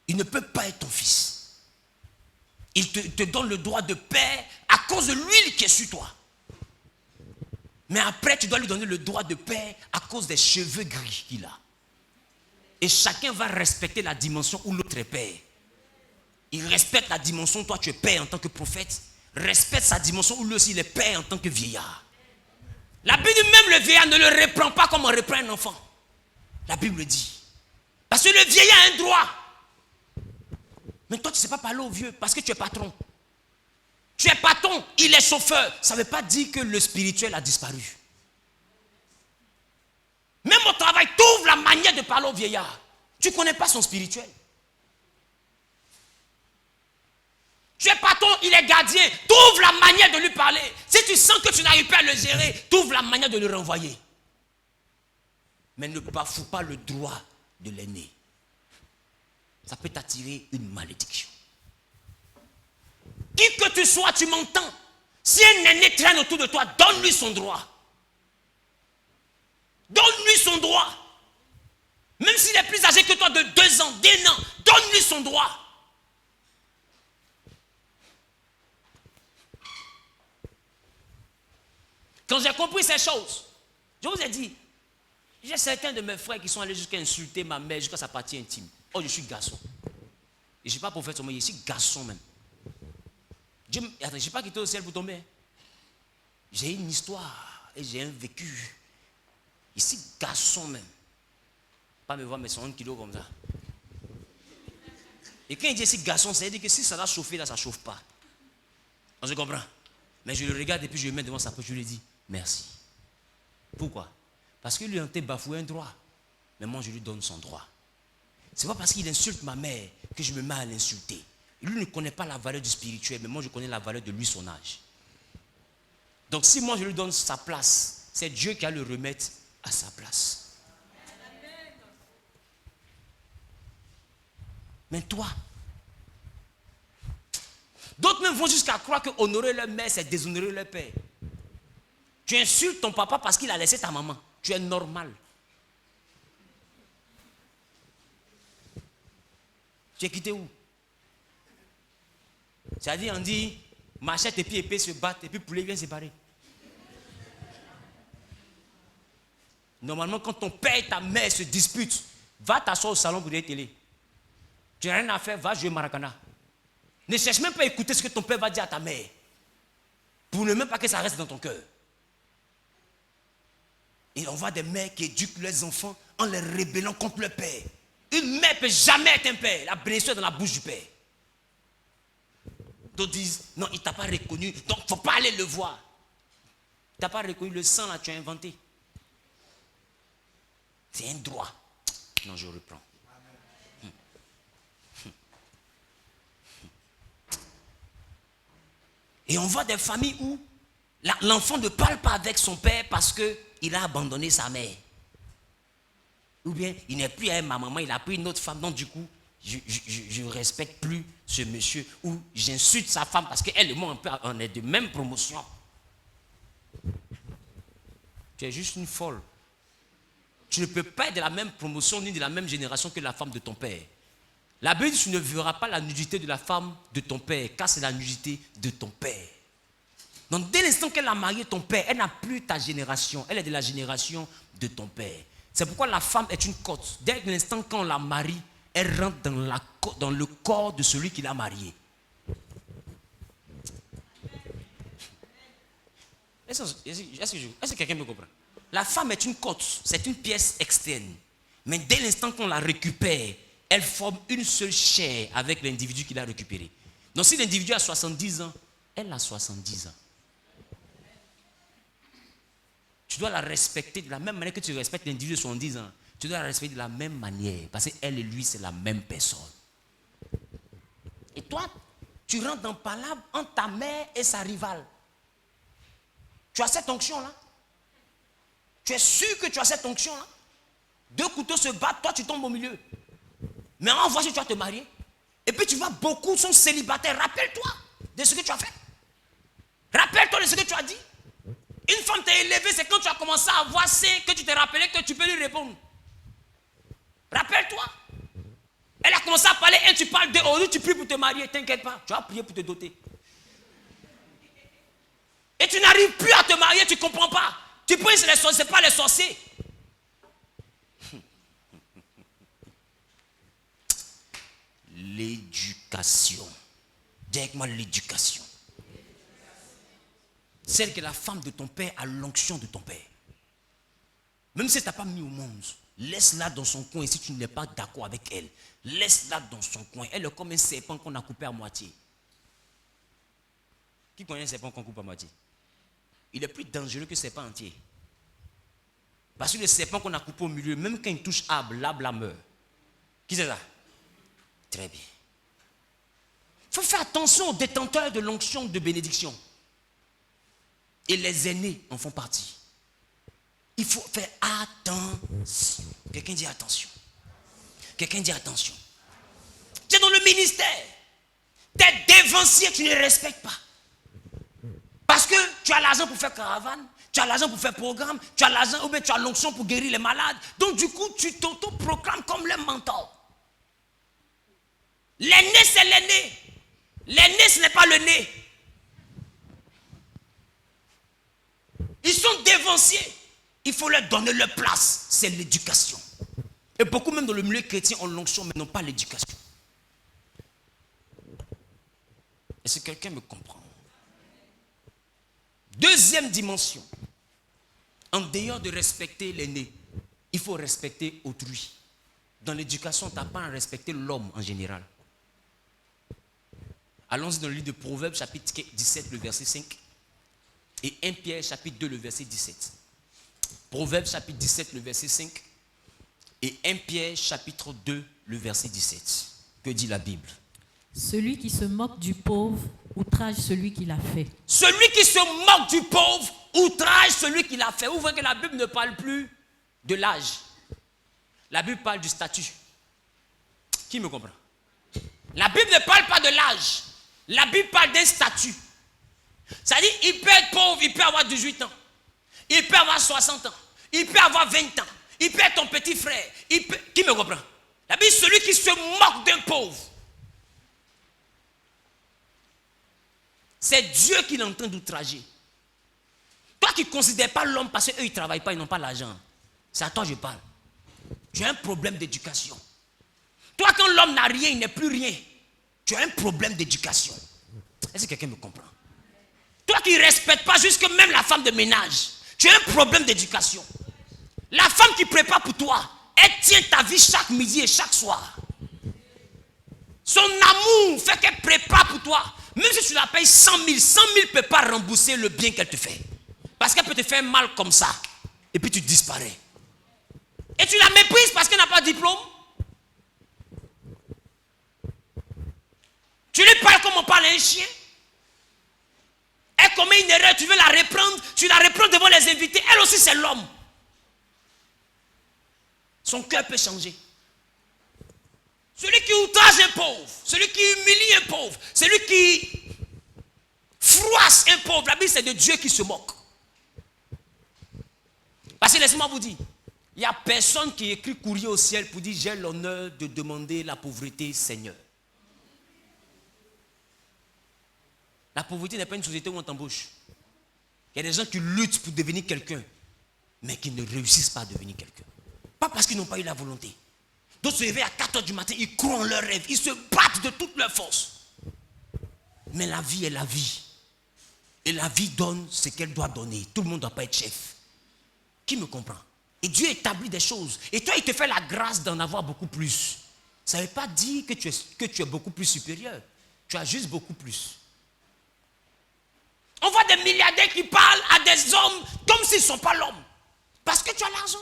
Il ne peut pas être ton fils. Il te donne le droit de père à cause de l'huile qui est sur toi. Mais après, tu dois lui donner le droit de père à cause des cheveux gris qu'il a. Et chacun va respecter la dimension où l'autre est père. Il respecte la dimension où toi tu es père en tant que prophète. Respecte sa dimension où lui aussi il est père en tant que vieillard. La Bible dit même le vieillard ne le reprend pas comme on reprend un enfant. La Bible dit. Parce que le vieillard a un droit. Mais toi tu ne sais pas parler au vieux parce que tu es patron. Tu es patron, il est chauffeur. Ça ne veut pas dire que le spirituel a disparu. Même au travail, tu ouvres la manière de parler au vieillard. Tu ne connais pas son spirituel. Tu es patron, il est gardien. Tu ouvres la manière de lui parler. Si tu sens que tu n'arrives pas à le gérer, tu ouvres la manière de le renvoyer. Mais ne bafoue pas le droit de l'aîné. Ça peut t'attirer une malédiction. Qui que tu sois, tu m'entends. Si un aîné traîne autour de toi, donne-lui son droit. Donne-lui son droit. Même s'il est plus âgé que toi de 2 ans, d'1 an, donne-lui son droit. Quand j'ai compris ces choses, je vous ai dit, J'ai certains de mes frères qui sont allés jusqu'à insulter ma mère, jusqu'à sa partie intime. Oh, je suis garçon. Et je ne suis pas prophète, mais je suis garçon même. Dieu, attends, je ne suis pas quitté au ciel pour tomber. J'ai une histoire et j'ai un vécu. Ici, garçon même. Pas me voir mes 100 kilos comme ça. Et quand il dit ici garçon, ça veut dire que si ça va chauffer là, ça ne chauffe pas. On se comprend? Mais je le regarde et puis je le mets devant sa poche, je lui dis merci. Pourquoi? Parce qu'il lui a bafoué un droit. Mais moi, je lui donne son droit. Ce n'est pas parce qu'il insulte ma mère que je me mets à l'insulter. Lui ne connaît pas la valeur du spirituel, mais moi, je connais la valeur de lui, son âge. Donc, si moi, je lui donne sa place, c'est Dieu qui a le remettre à sa place. Mais toi, d'autres même vont jusqu'à croire que honorer leur mère, c'est déshonorer leur père. Tu insultes ton papa parce qu'il a laissé ta maman. Tu es normal. Tu es quitté où? C'est-à-dire, on dit, machette et puis épée se battent et puis poulet vient séparer. Normalement, quand ton père et ta mère se disputent, va t'asseoir au salon pour regarder télé. Tu n'as rien à faire, va jouer Maracana. Ne cherche même pas à écouter ce que ton père va dire à ta mère. Pour ne même pas que ça reste dans ton cœur. Et on voit des mères qui éduquent leurs enfants en les rébellant contre leur père. Une mère ne peut jamais être un père. La blessure est dans la bouche du père. D'autres disent, non, il ne t'a pas reconnu, donc il ne faut pas aller le voir. Tu n'as pas reconnu le sang là, tu as inventé. C'est un droit. Non, je reprends. Et on voit des familles où l'enfant ne parle pas avec son père parce qu'il a abandonné sa mère. Ou bien il n'est plus avec ma maman, il a pris une autre femme. Donc du coup, je ne respecte plus ce monsieur. Ou j'insulte sa femme parce qu'elle et moi, on est de même promotion. Tu es juste une folle. Tu ne peux pas être de la même promotion ni de la même génération que la femme de ton père. La Bible dit, tu ne verras pas la nudité de la femme de ton père, car c'est la nudité de ton père. Donc dès l'instant qu'elle a marié ton père, elle n'a plus ta génération, elle est de la génération de ton père. C'est pourquoi la femme est une côte. Dès l'instant qu'on la marie, elle rentre dans le corps de celui qui l'a mariée. Est-ce que quelqu'un me comprend? La femme est une côte, c'est une pièce externe. Mais dès l'instant qu'on la récupère, elle forme une seule chair avec l'individu qui l'a récupéré. Donc si l'individu a 70 ans, elle a 70 ans. Tu dois la respecter de la même manière que tu respectes l'individu de 70 ans. Tu dois la respecter de la même manière. Parce qu'elle et lui, c'est la même personne. Et toi, tu rentres dans palabre entre ta mère et sa rivale. Tu as cette onction-là? Tu es sûr que tu as cette onction-là? Deux couteaux se battent, toi tu tombes au milieu. Mais en voici, tu vas te marier. Et puis tu vois, beaucoup sont célibataires. Rappelle-toi de ce que tu as fait. Rappelle-toi de ce que tu as dit. Une femme t'a élevé, c'est quand tu as commencé à voir que tu t'es rappelé que tu peux lui répondre. Rappelle-toi. Elle a commencé à parler, et tu parles de aujourd'hui, tu pries pour te marier, t'inquiète pas. Tu vas prier pour te doter. Et tu n'arrives plus à te marier, tu ne comprends pas. Tu penses que ce n'est pas les sorciers. L'éducation. Dis avec moi l'éducation. Celle que la femme de ton père a l'onction de ton père. Même si elle ne t'a pas mis au monde, laisse-la dans son coin. Et si tu n'es pas d'accord avec elle, laisse-la dans son coin. Elle est comme un serpent qu'on a coupé à moitié. Qui connaît un serpent qu'on coupe à moitié? Il est plus dangereux que le serpent entier. Parce que le serpent qu'on a coupé au milieu, même quand il touche l'arbre meurt. Qui c'est ça? Très bien. Il faut faire attention aux détenteurs de l'onction de bénédiction. Et les aînés en font partie. Il faut faire attention. Quelqu'un dit attention. Quelqu'un dit attention. Tu es dans le ministère. Tes dévanciers, tu ne les respectes pas. Parce que tu as l'argent pour faire caravane, tu as l'argent pour faire programme, tu as l'argent ou bien tu as l'onction pour guérir les malades. Donc du coup, tu t'auto-proclames comme le mentor. L'aîné, c'est l'aîné. L'aîné, ce n'est pas le né. Ils sont dévanciers. Il faut leur donner leur place. C'est l'éducation. Et beaucoup même dans le milieu chrétien ont l'onction mais n'ont pas l'éducation. Est-ce que quelqu'un me comprend? Deuxième dimension. En dehors de respecter l'aîné, il faut respecter autrui. Dans l'éducation, tu n'apprends à respecter l'homme en général. Allons-y dans le livre de Proverbes, chapitre 17, le verset 5. Et 1 Pierre, chapitre 2, le verset 17. Proverbes, chapitre 17, le verset 5. Et 1 Pierre, chapitre 2, le verset 17. Que dit la Bible? Celui qui se moque du pauvre outrage celui qui l'a fait. Celui qui se moque du pauvre outrage celui qui l'a fait. Vous voyez que la Bible ne parle plus de l'âge. La Bible parle du statut. Qui me comprend? La Bible ne parle pas de l'âge. La Bible parle d'un statut. C'est-à-dire, il peut être pauvre, il peut avoir 18 ans. Il peut avoir 60 ans. Il peut avoir 20 ans. Il peut être ton petit frère. Qui me comprend? La Bible, celui qui se moque d'un pauvre. C'est Dieu qui est en train d'outrager. Toi qui ne considères pas l'homme parce qu'eux ils ne travaillent pas, ils n'ont pas l'argent. C'est à toi que je parle. Tu as un problème d'éducation. Toi quand l'homme n'a rien, il n'est plus rien. Tu as un problème d'éducation. Est-ce que quelqu'un me comprend? Toi qui ne respectes pas jusque même la femme de ménage, tu as un problème d'éducation. La femme qui prépare pour toi, elle tient ta vie chaque midi et chaque soir. Son amour fait qu'elle prépare pour toi. Même si tu la payes 100 000, 100 000 ne peut pas rembourser le bien qu'elle te fait. Parce qu'elle peut te faire mal comme ça. Et puis tu disparais. Et tu la méprises parce qu'elle n'a pas de diplôme. Tu lui parles comme on parle à un chien. Elle commet une erreur, tu veux la reprendre. Tu la reprends devant les invités. Elle aussi c'est l'homme. Son cœur peut changer. Celui qui outrage un pauvre, celui qui humilie un pauvre, celui qui froisse un pauvre, la Bible c'est de Dieu qui se moque. Parce que laissez-moi vous dire, il n'y a personne qui écrit courrier au ciel pour dire j'ai l'honneur de demander la pauvreté, Seigneur. La pauvreté n'est pas une société où on t'embauche. Il y a des gens qui luttent pour devenir quelqu'un, mais qui ne réussissent pas à devenir quelqu'un. Pas parce qu'ils n'ont pas eu la volonté. D'autres se réveillent à 4 h du matin, ils croient en leurs rêves, ils se battent de toutes leurs forces. Mais la vie est la vie. Et la vie donne ce qu'elle doit donner. Tout le monde ne doit pas être chef. Qui me comprend? Et Dieu établit des choses. Et toi, il te fait la grâce d'en avoir beaucoup plus. Ça ne veut pas dire que tu es beaucoup plus supérieur. Tu as juste beaucoup plus. On voit des milliardaires qui parlent à des hommes comme s'ils ne sont pas l'homme. Parce que tu as l'argent.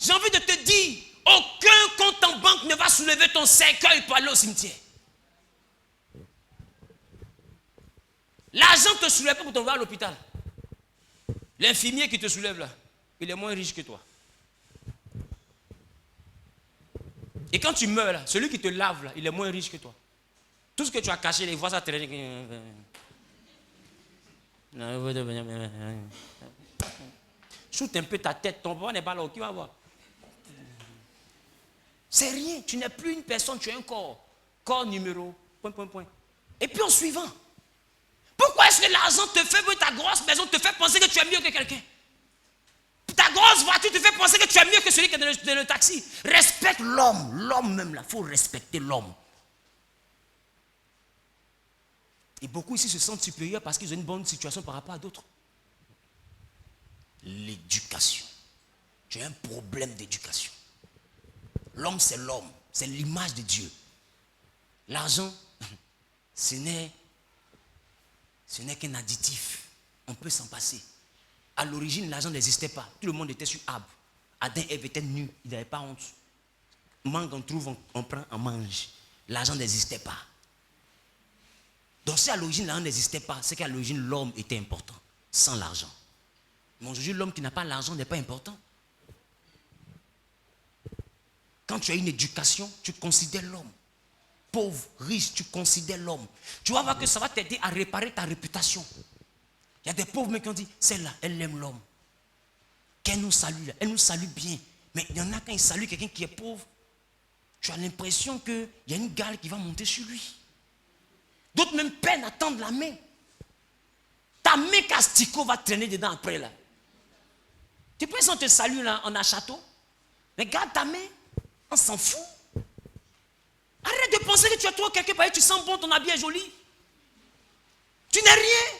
J'ai envie de te dire, aucun compte en banque ne va soulever ton cercueil pour aller au cimetière. L'argent ne te soulève pas pour t'envoyer à l'hôpital. L'infirmier qui te soulève là, il est moins riche que toi. Et quand tu meurs là, celui qui te lave là, il est moins riche que toi. Tout ce que tu as caché, les voix ça traîner. Shoot un peu ta tête, ton bras n'est pas là, qui va voir? C'est rien, tu n'es plus une personne, tu es un corps. Corps numéro, ... Et puis en suivant. Pourquoi est-ce que l'argent te fait, ta grosse maison te fait penser que tu es mieux que quelqu'un? Ta grosse voiture te fait penser que tu es mieux que celui qui est dans le taxi. Respecte l'homme, l'homme même là, il faut respecter l'homme. Et beaucoup ici se sentent supérieurs parce qu'ils ont une bonne situation par rapport à d'autres. L'éducation. Tu as un problème d'éducation. L'homme, c'est l'homme. C'est l'image de Dieu. L'argent, ce n'est qu'un additif. On peut s'en passer. À l'origine, l'argent n'existait pas. Tout le monde était sur arbre. Adam et Ève étaient nus. Ils n'avaient pas honte. Mangue, on trouve, on prend, on mange. L'argent n'existait pas. Donc si à l'origine, l'argent n'existait pas, c'est qu'à l'origine, l'homme était important. Sans l'argent. Mais aujourd'hui, l'homme qui n'a pas l'argent n'est pas important. Quand tu as une éducation, tu considères l'homme. Pauvre, riche, tu considères l'homme. Tu vas voir que ça va t'aider à réparer ta réputation. Il y a des pauvres mecs qui ont dit, celle-là, elle aime l'homme. Qu'elle nous salue, là. Elle nous salue bien. Mais il y en a quand ils saluent quelqu'un qui est pauvre, tu as l'impression qu'il y a une gale qui va monter sur lui. D'autres même peinent à tendre la main. Ta main castico va traîner dedans après là. Tu penses qu'on te salue là, en un château? Mais garde ta main, on s'en fout. Arrête de penser que tu as toi quelque part et tu sens bon, ton habit est joli. Tu n'es rien.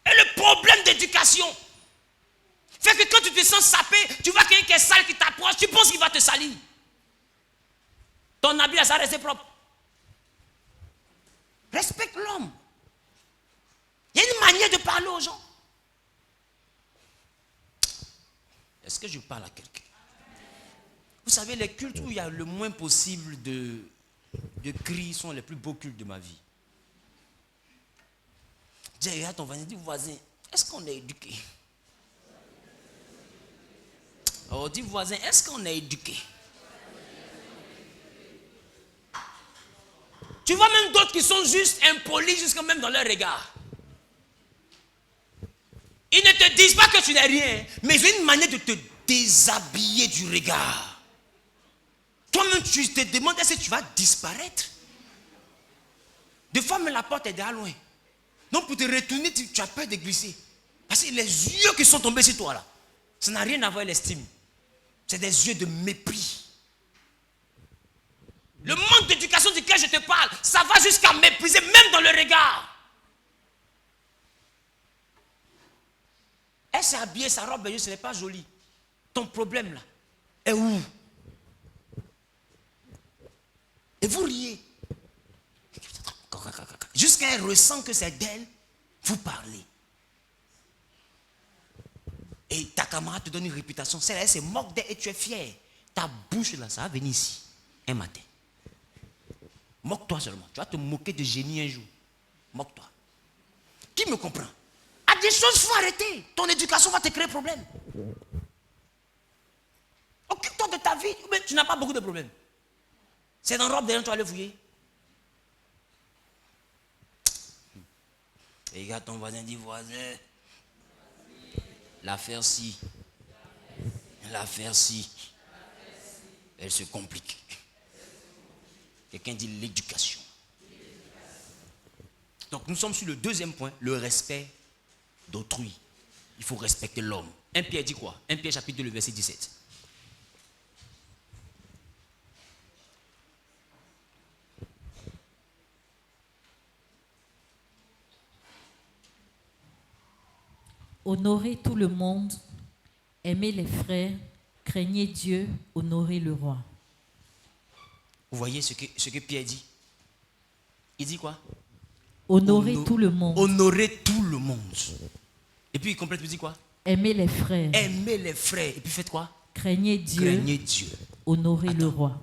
Et le problème d'éducation fait que quand tu te sens sapé, tu vois quelqu'un qui est sale qui t'approche, tu penses qu'il va te salir. Ton habit là, ça reste propre. Respecte l'homme. Il y a une manière de parler aux gens. Est-ce que je parle à quelqu'un? Vous savez, les cultes où il y a le moins possible de cris sont les plus beaux cultes de ma vie. Dis, regarde ton voisin, est-ce qu'on est éduqué? Oh, dis voisin, est-ce qu'on est éduqué? Tu vois même d'autres qui sont juste impolis jusqu'à même dans leur regard. Ils ne te disent pas que tu n'es rien, mais ils ont une manière de te déshabiller du regard. Toi-même, tu te demandes est-ce que tu vas disparaître. Des fois, mais la porte est déjà loin. Donc, pour te retourner, tu as peur de glisser. Parce que les yeux qui sont tombés sur toi, là, ça n'a rien à voir avec l'estime. C'est des yeux de mépris. Le manque d'éducation duquel je te parle, ça va jusqu'à mépriser, même dans le regard. Elle s'est habillée, sa robe, ce n'est pas joli. Ton problème, là, est où? Et vous riez. Jusqu'à elle ressent que c'est d'elle, vous parlez. Et ta camarade te donne une réputation. Celle-là, elle se moque d'elle et tu es fier. Ta bouche, là, ça va venir ici, un matin. Moque-toi seulement. Tu vas te moquer de génie un jour. Moque-toi. Qui me comprend? À des choses, il faut arrêter. Ton éducation va te créer problème. Occupe-toi de ta vie. Mais tu n'as pas beaucoup de problèmes. C'est dans la robe derrière toi, le fouiller. Et regarde ton voisin, dit voisin. L'affaire ci. L'affaire ci. Elle se complique. Quelqu'un dit l'éducation. Donc nous sommes sur le deuxième point, le respect d'autrui. Il faut respecter l'homme. 1 Pierre dit quoi? 1 Pierre chapitre 2, le verset 17. Honorez tout le monde, aimez les frères, craignez Dieu, honorez le roi. Vous voyez ce que Pierre dit? Il dit quoi? Honorez tout le monde. Honorez tout le monde. Et puis il complète, il dit quoi? Aimez les frères. Aimez les frères. Et puis faites quoi? Craignez Dieu. Craignez Dieu. Honorez le roi.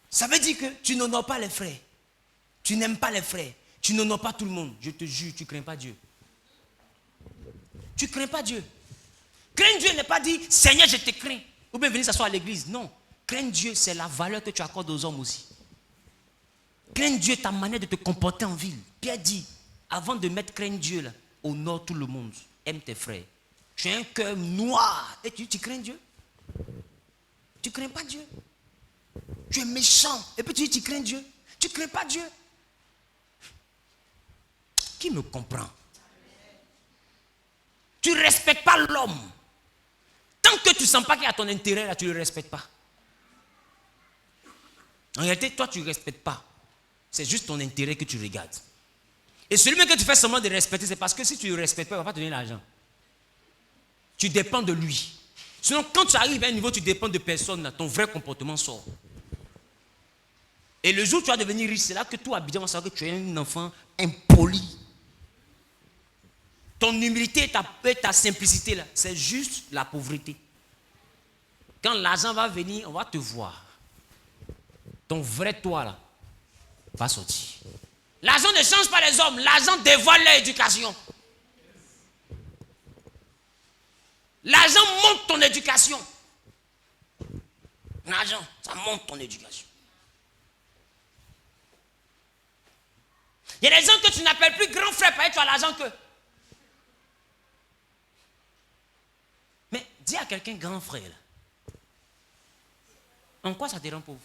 Ça veut dire que tu n'honores pas les frères. Tu n'aimes pas les frères. Tu n'honores pas tout le monde. Je te jure, tu ne crains pas Dieu. Tu ne crains pas Dieu. Craindre Dieu n'est pas dit, Seigneur, je te crains. Ou bien venir s'asseoir à l'église. Non. Craindre Dieu, c'est la valeur que tu accordes aux hommes aussi. Craindre Dieu, ta manière de te comporter en ville. Pierre dit, avant de mettre craindre Dieu, là, honore tout le monde. Aime tes frères. Tu as un cœur noir. Et tu crains Dieu? Tu ne crains pas Dieu? Tu es méchant. Et puis tu dis, tu crains Dieu? Tu ne crains pas Dieu? Qui me comprend? Tu ne respectes pas l'homme. Tant que tu ne sens pas qu'il y a ton intérêt, là, tu ne le respectes pas. En réalité, toi, tu ne respectes pas. C'est juste ton intérêt que tu regardes. Et celui que tu fais seulement de respecter, c'est parce que si tu ne le respectes pas, il ne va pas te donner l'argent. Tu dépends de lui. Sinon, quand tu arrives à un niveau, tu dépends de personne, là, ton vrai comportement sort. Et le jour où tu vas devenir riche, c'est là que tout Abidjan va savoir que tu es un enfant impoli. Ton humilité et ta simplicité, là, c'est juste la pauvreté. Quand l'argent va venir, on va te voir. Ton vrai toi, là, va sortir. L'argent ne change pas les hommes. L'argent dévoile leur éducation. L'argent monte ton éducation. L'argent, ça monte ton éducation. Il y a des gens que tu n'appelles plus grand frère parce que tu as l'argent que. Mais dis à quelqu'un grand frère, là. En quoi ça te rend pauvre?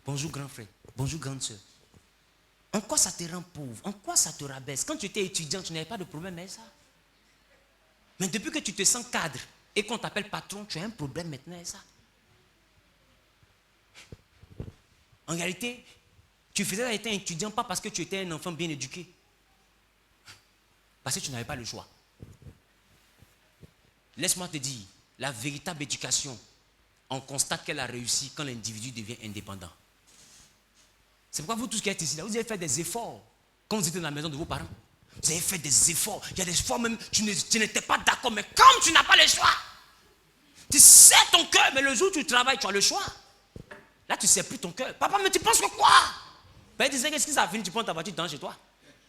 Bonjour grand frère, bonjour grande soeur. En quoi ça te rend pauvre? En quoi ça te rabaisse? Quand tu étais étudiant, tu n'avais pas de problème avec ça. Mais depuis que tu te sens cadre et qu'on t'appelle patron, tu as un problème maintenant avec ça. En réalité, tu faisais ça, tu étais étudiant pas parce que tu étais un enfant bien éduqué. Parce que tu n'avais pas le choix. Laisse-moi te dire, la véritable éducation, on constate qu'elle a réussi quand l'individu devient indépendant. C'est pourquoi vous tous qui êtes ici, là, vous avez fait des efforts quand vous étiez dans la maison de vos parents. Vous avez fait des efforts. Il y a des efforts même, tu n'étais pas d'accord, mais comme tu n'as pas le choix, tu sais ton cœur, mais le jour où tu travailles, tu as le choix. Là, tu ne sais plus ton cœur. Papa, mais tu penses que quoi? Ben, tu sais qu'est-ce que ça a fini, tu prends ta voiture dans chez toi.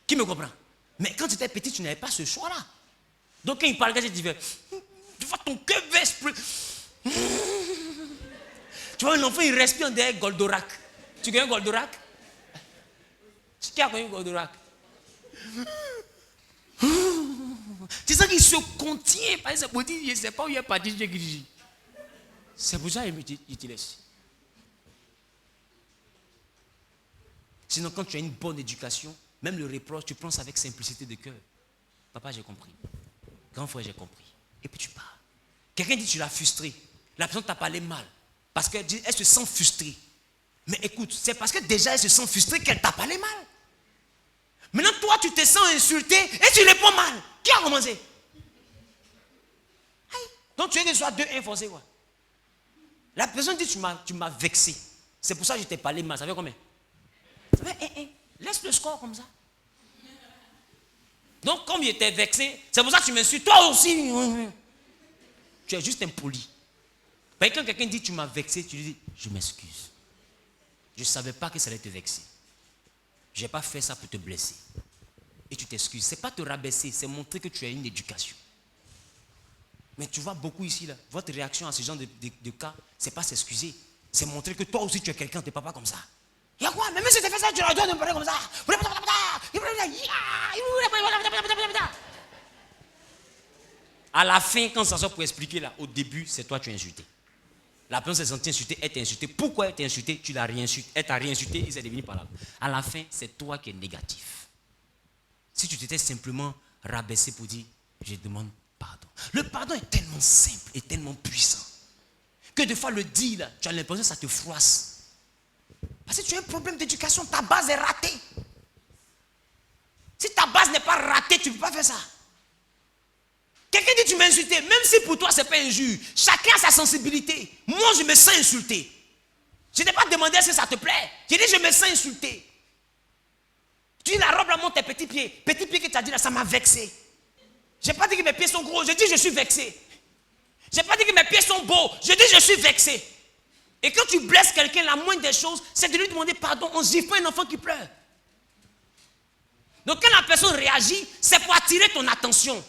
Qui me comprend? Mais quand tu étais petit, tu n'avais pas ce choix-là. Donc quand il parle, tu vois ton cœur verse plus. Tu vois un enfant, il respire derrière Goldorak. Tu connais Goldorak? Qui a connu Goldorak? Tu sais qu'il se contient. Par exemple, je ne sais pas où il est parti. C'est pour ça qu'il te laisse. Sinon, quand tu as une bonne éducation, même le reproche, tu prends ça avec simplicité de cœur. Papa, j'ai compris. Grand frère, j'ai compris. Et puis tu pars. Quelqu'un dit tu l'as frustré. La personne t'a parlé mal. Parce qu'elle se sent frustrée. Mais écoute, c'est parce que déjà elle se sent frustrée qu'elle t'a parlé mal. Maintenant, toi, tu te sens insulté et tu réponds mal. Qui a commencé? Aïe. Donc tu veux que ce soit 2-1 forcé, quoi. La personne dit tu m'as vexé. C'est pour ça que je t'ai parlé mal. Ça fait combien? Ça fait 1-1. Laisse le score comme ça. Donc, comme il était vexé, c'est pour ça que tu m'insultes. Toi aussi. Tu es juste impoli. Quand quelqu'un dit tu m'as vexé, tu lui dis je m'excuse. Je ne savais pas que ça allait te vexer. Je n'ai pas fait ça pour te blesser. Et tu t'excuses. Ce n'est pas te rabaisser, c'est montrer que tu as une éducation. Mais tu vois beaucoup ici, là, votre réaction à ce genre de cas, ce n'est pas s'excuser. C'est montrer que toi aussi tu es quelqu'un, tu n'es pas comme ça. Il y a quoi? Mais même si tu fais ça, tu dois me parler comme ça. À la fin, quand ça sort pour expliquer, là, au début, c'est toi qui as insulté. La personne s'est sentie insultée, elle t'a insulté. Pourquoi elle t'a insulté? Tu l'as réinsulté. Elle t'a réinsulté et c'est devenu par là. À la fin, c'est toi qui es négatif. Si tu t'étais simplement rabaissé pour dire, je demande pardon. Le pardon est tellement simple et tellement puissant que des fois le dire, là, tu as l'impression que ça te froisse. Parce que tu as un problème d'éducation, ta base est ratée. Si ta base n'est pas ratée, tu ne peux pas faire ça. Quelqu'un dit tu m'as insulté, même si pour toi ce n'est pas injure, chacun a sa sensibilité. Moi je me sens insulté. Je n'ai pas demandé si ça te plaît. J'ai dit je me sens insulté. Tu dis la robe là monte tes petits pieds. Petits pieds que tu as dit là, ça m'a vexé. Je n'ai pas dit que mes pieds sont gros, je dis je suis vexé. Je n'ai pas dit que mes pieds sont beaux, je dis je suis vexé. Et quand tu blesses quelqu'un, la moindre des choses, c'est de lui demander pardon. On ne gifle pas un enfant qui pleure. Donc quand la personne réagit, c'est pour attirer ton attention.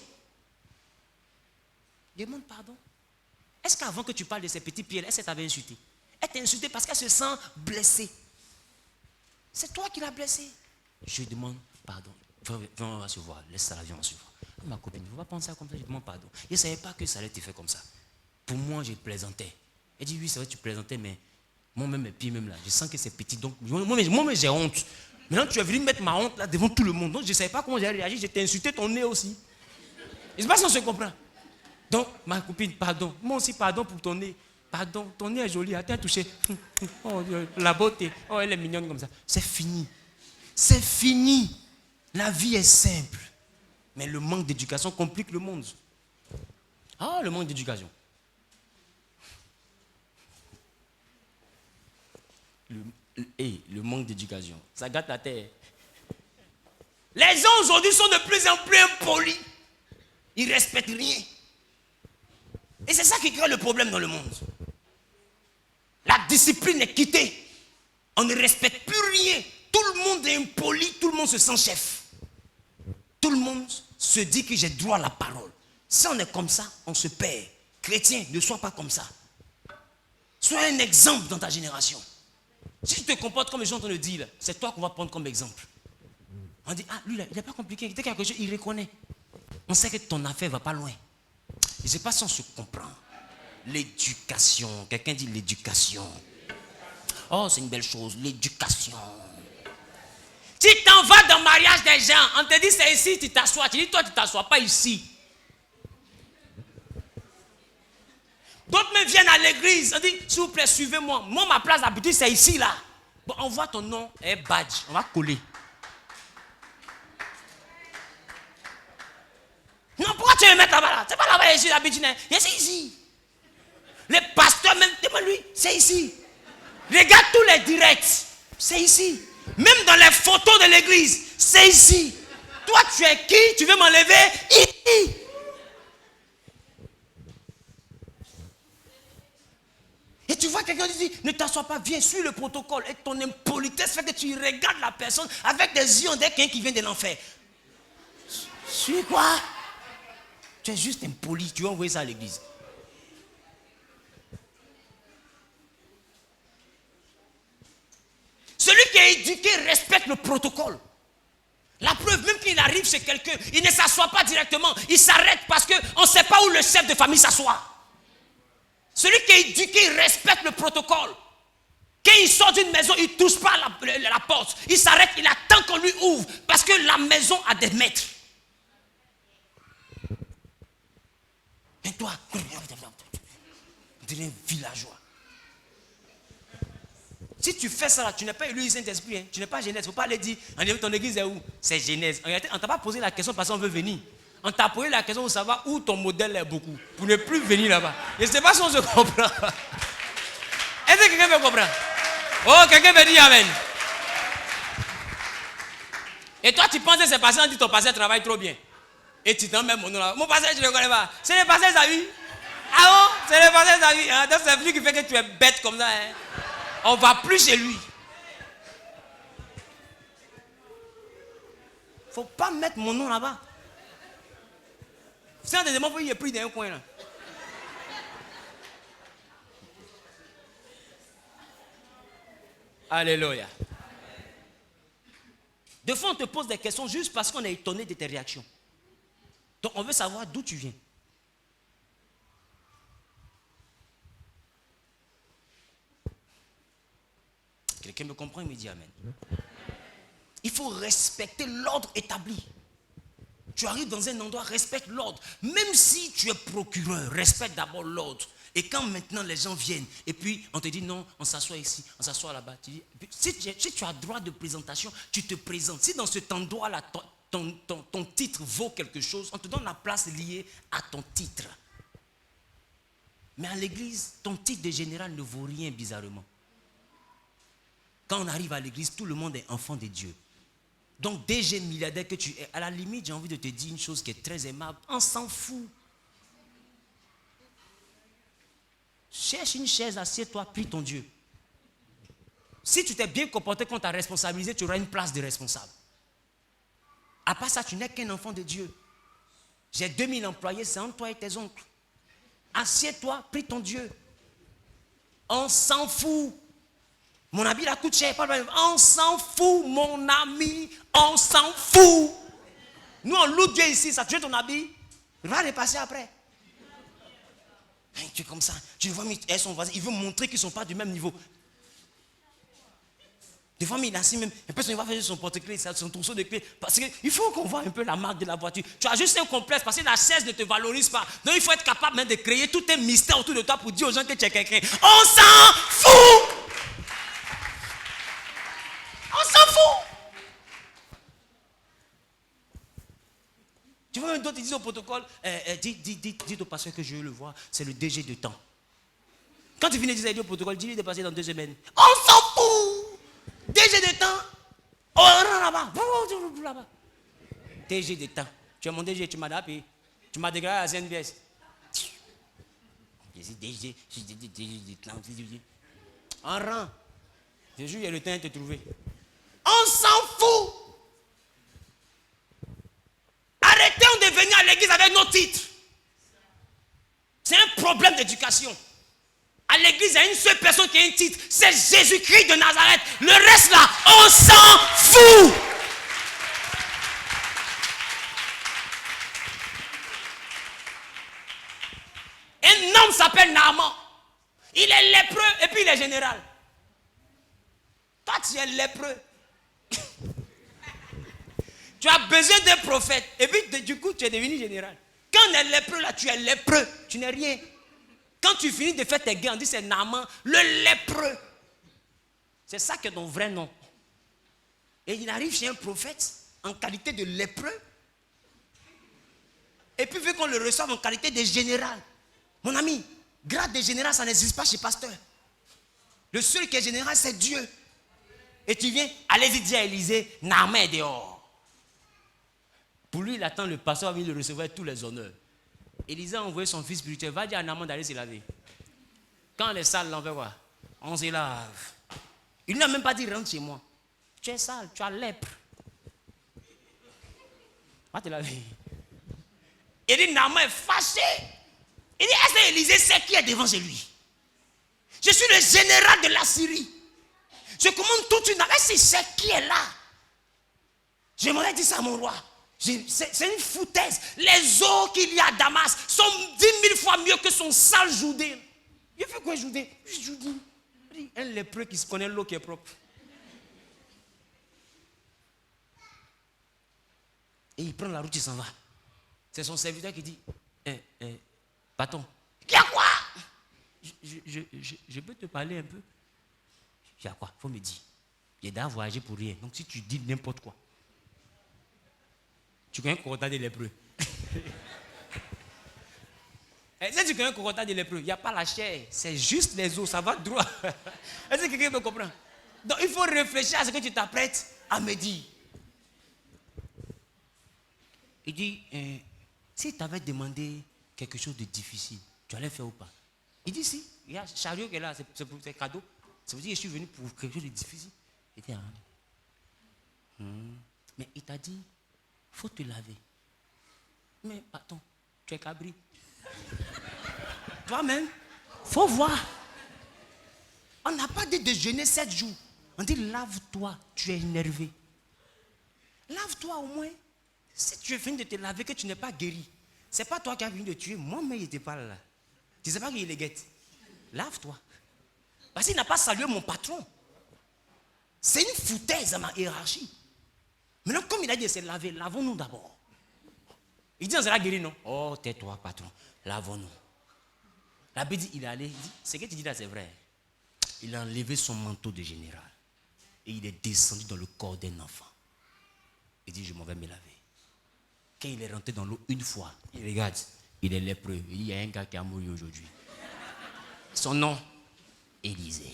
Demande pardon. Est-ce qu'avant que tu parles de ces petits pieds, est-ce qu'elle t'avait insulté? Elle t'a insulté parce qu'elle se sent blessée. C'est toi qui l'as blessée. Je lui demande pardon. Viens, on va se voir. Laisse ça, viens, on va se voir. Ma copine, il ne faut pas penser comme ça, je demande pardon. Je ne savais pas que ça allait te faire comme ça. Pour moi, je plaisantais. Elle dit oui, c'est vrai, tu plaisantais, mais moi-même, mes pieds, même là, je sens que c'est petit. Donc, moi, j'ai honte. Maintenant, tu es venu mettre ma honte là devant tout le monde. Donc, je ne savais pas comment j'allais réagir. Je t'ai insulté ton nez aussi. Je ne sais pas si on se comprend. Donc, ma copine, pardon. Moi aussi, pardon pour ton nez. Pardon, ton nez est joli. Attends, touché. Oh, la beauté. Oh, elle est mignonne comme ça. C'est fini. C'est fini. La vie est simple. Mais le manque d'éducation complique le monde. Ah, le manque d'éducation. Le manque d'éducation. Ça gâte la terre. Les gens aujourd'hui sont de plus en plus impolis. Ils ne respectent rien. Et c'est ça qui crée le problème dans le monde. La discipline est quittée. On ne respecte plus rien. Tout le monde est impoli, tout le monde se sent chef. Tout le monde se dit que j'ai droit à la parole. Si on est comme ça, on se perd. Chrétien, ne sois pas comme ça. Sois un exemple dans ta génération. Si tu te comportes comme les gens le disent, c'est toi qu'on va prendre comme exemple. On dit, ah, lui, là, il n'est pas compliqué. Dès qu'il y a quelque chose, il reconnaît. On sait que ton affaire ne va pas loin. Je ne sais pas si on se comprend. L'éducation. Quelqu'un dit l'éducation. Oh, c'est une belle chose, l'éducation. Tu t'en vas dans le mariage des gens, on te dit c'est ici, tu t'assois. Tu dis, toi, tu ne t'assois pas ici. D'autres même viennent à l'église. On dit, s'il vous plaît, suivez-moi. Moi, ma place d'habitude, c'est ici, là. Bon, on voit ton nom et badge. On va coller. Non, pourquoi tu veux mettre là-bas là? C'est pas là-bas ici d'habitude. C'est ici. Les pasteurs même, demande-lui, c'est ici. Regarde tous les directs. C'est ici. Même dans les photos de l'église, c'est ici. Toi, tu es qui? Tu veux m'enlever? Ici. Et tu vois quelqu'un qui dit, ne t'assois pas, viens, suis le protocole. Et ton impolitesse fait que tu regardes la personne avec des yeux de quelqu'un qui vient de l'enfer. Suis quoi? Tu es juste impoli, tu vas envoyer ça à l'église. Celui qui est éduqué respecte le protocole. La preuve, même qu'il arrive chez quelqu'un, il ne s'assoit pas directement, il s'arrête parce qu'on ne sait pas où le chef de famille s'assoit. Celui qui est éduqué, il respecte le protocole. Quand il sort d'une maison, il ne touche pas la porte. Il s'arrête, il attend qu'on lui ouvre parce que la maison a des maîtres. Et toi, tu es un villageois. Si tu fais ça là, tu n'es pas élu Saint-Esprit, hein. Tu n'es pas Genèse. Il ne faut pas aller dire, ton église est où? C'est Genèse. En réalité, on ne t'a pas posé la question parce qu'on veut venir. On t'a posé la question pour savoir où ton modèle est beaucoup. Pour ne plus venir là-bas. Je ne sais pas si on se comprend. Est-ce que quelqu'un veut comprendre? Oh, quelqu'un veut dire Amen. Et toi, tu penses que c'est passé, on dit ton pasteur travaille trop bien. Et tu t'en mets mon nom là. Mon pasteur, je ne le connais pas. C'est le pasteur Zawi. Ah bon? C'est le pasteur Zawi. Ah, donc c'est lui qui fait que tu es bête comme ça. Hein? On ne va plus chez lui. Il ne faut pas mettre mon nom là-bas. C'est un des éléments où il est pris dans un coin là. Alléluia. Des fois, on te pose des questions juste parce qu'on est étonné de tes réactions. Donc, on veut savoir d'où tu viens. Quelqu'un me comprend, il me dit Amen. Il faut respecter l'ordre établi. Tu arrives dans un endroit, respecte l'ordre. Même si tu es procureur, respecte d'abord l'ordre. Et quand maintenant les gens viennent, et puis on te dit non, on s'assoit ici, on s'assoit là-bas. Tu dis, si tu as droit de présentation, tu te présentes. Si dans cet endroit-là, ton titre vaut quelque chose, on te donne la place liée à ton titre. Mais à l'église, ton titre de général ne vaut rien bizarrement. Quand on arrive à l'église, tout le monde est enfant de Dieu. Donc, DG milliardaire que tu es, à la limite, j'ai envie de te dire une chose qui est très aimable. On s'en fout. Cherche une chaise, assieds-toi, prie ton Dieu. Si tu t'es bien comporté quand tu as responsabilisé, tu auras une place de responsable. À part ça, tu n'es qu'un enfant de Dieu. J'ai 2000 employés, c'est entre toi et tes oncles. Assieds-toi, prie ton Dieu. On s'en fout. Mon habit là coûte cher. On s'en fout, mon ami. On s'en fout. Nous, on loue Dieu ici. Ça tue ton habit. Il va repasser après. Tu es comme ça. Tu vois, elles sont voisins. Il veut montrer qu'ils ne sont pas du même niveau. Des fois, il est assis même. Et personne il va faire son porte-clés, son trousseau de clés. Parce qu'il faut qu'on voit un peu la marque de la voiture. Tu as juste un complexe parce que la chaise ne te valorise pas. Donc, il faut être capable même de créer tout un mystère autour de toi pour dire aux gens que tu es quelqu'un. On s'en fout! On s'en fout! Tu vois, même d'autres, ils disent au protocole, dis au pasteur que je veux le voir, c'est le DG de temps. Quand tu finis de dire au protocole, dis-lui de passer dans 2 semaines. On s'en fout! DG de temps, on rentre là-bas. DG de temps. Tu es mon DG, tu m'as appelé. Tu m'as déclaré à la CNVS. Je dis DG de temps. En rang. Je jure, il y a le temps de te trouver. On s'en fout! Arrêtons de venir à l'église avec nos titres. C'est un problème d'éducation. À l'église, il y a une seule personne qui a un titre. C'est Jésus-Christ de Nazareth. Le reste là, on s'en fout. Un homme s'appelle Naaman. Il est lépreux et puis il est général. Toi, tu es lépreux. Tu as besoin d'un prophète. Et puis, du coup, tu es devenu général. Quand on est lépreux là, tu es lépreux. Tu n'es rien. Quand tu finis de faire tes gains, on dit c'est Naaman, le lépreux. C'est ça que ton vrai nom. Et il arrive chez un prophète en qualité de lépreux. Et puis, vu qu'on le reçoive en qualité de général. Mon ami, grade de général, ça n'existe pas chez pasteur. Le seul qui est général, c'est Dieu. Et tu viens, allez-y dire à Élisée, Naaman est dehors. Pour lui, il attend le pasteur, il le recevoir tous les honneurs. Élisée a envoyé son fils spirituel, va dire à Naaman d'aller se laver. Quand les sales l'en veulent quoi? On se lave. Il n'a même pas dit rentre chez moi. Tu es sale, tu as lèpre. Va te laver. Il dit Naaman est fâché. Il dit est-ce que Élisée sait qui est devant chez lui? Je suis le général de la Syrie. Je commande toute une armée. Si c'est qui est là? J'aimerais dire ça à mon roi. C'est une foutaise. Les eaux qu'il y a à Damas sont 10 000 fois mieux que son sale Joudé. Il fait quoi Joudé? Joudé. Un lépreux qui se connaît l'eau qui est propre. Et il prend la route, il s'en va. C'est son serviteur qui dit patron, il y a quoi? Je peux te parler un peu? Il y a quoi? Il faut me dire. J'ai d'ailleurs voyagé pour rien. Donc si tu dis n'importe quoi, tu connais un cocotat des lépreux. Est-ce que tu connais un cocotat des lépreux? Il n'y a pas la chair, c'est juste les os, ça va droit. Est-ce que quelqu'un me comprend? Donc il faut réfléchir à ce que tu t'apprêtes à me dire. Il dit, si tu avais demandé quelque chose de difficile, tu allais faire ou pas? Il dit si, il y a chariot qui est là, c'est cadeau. Ça veut dire que je suis venu pour quelque chose de difficile. Il dit, mais il t'a dit, il faut te laver. Mais attends, tu es cabri. Toi-même, il faut voir. On n'a pas dit de jeûner 7 jours. On dit lave-toi, tu es énervé. Lave-toi au moins. Si tu es fini de te laver, que tu n'es pas guéri, ce n'est pas toi qui as fini de tuer, moi-même il te parle là. Tu ne sais pas qu'il est guette. Lave-toi. Parce qu'il n'a pas salué mon patron. C'est une foutaise à ma hiérarchie. Maintenant, comme il a dit de se laver, lavons-nous d'abord. Il dit on sera guéri, non? Oh, tais-toi, patron, lavons-nous. La Bible dit, il est allé, il dit, ce que tu dis là, c'est vrai. Il a enlevé son manteau de général. Et il est descendu dans le corps d'un enfant. Il dit, je m'en vais me laver. Quand il est rentré dans l'eau une fois, il regarde, il est lépreux. Il dit, il y a un gars qui a mouru aujourd'hui. Son nom, Élisée.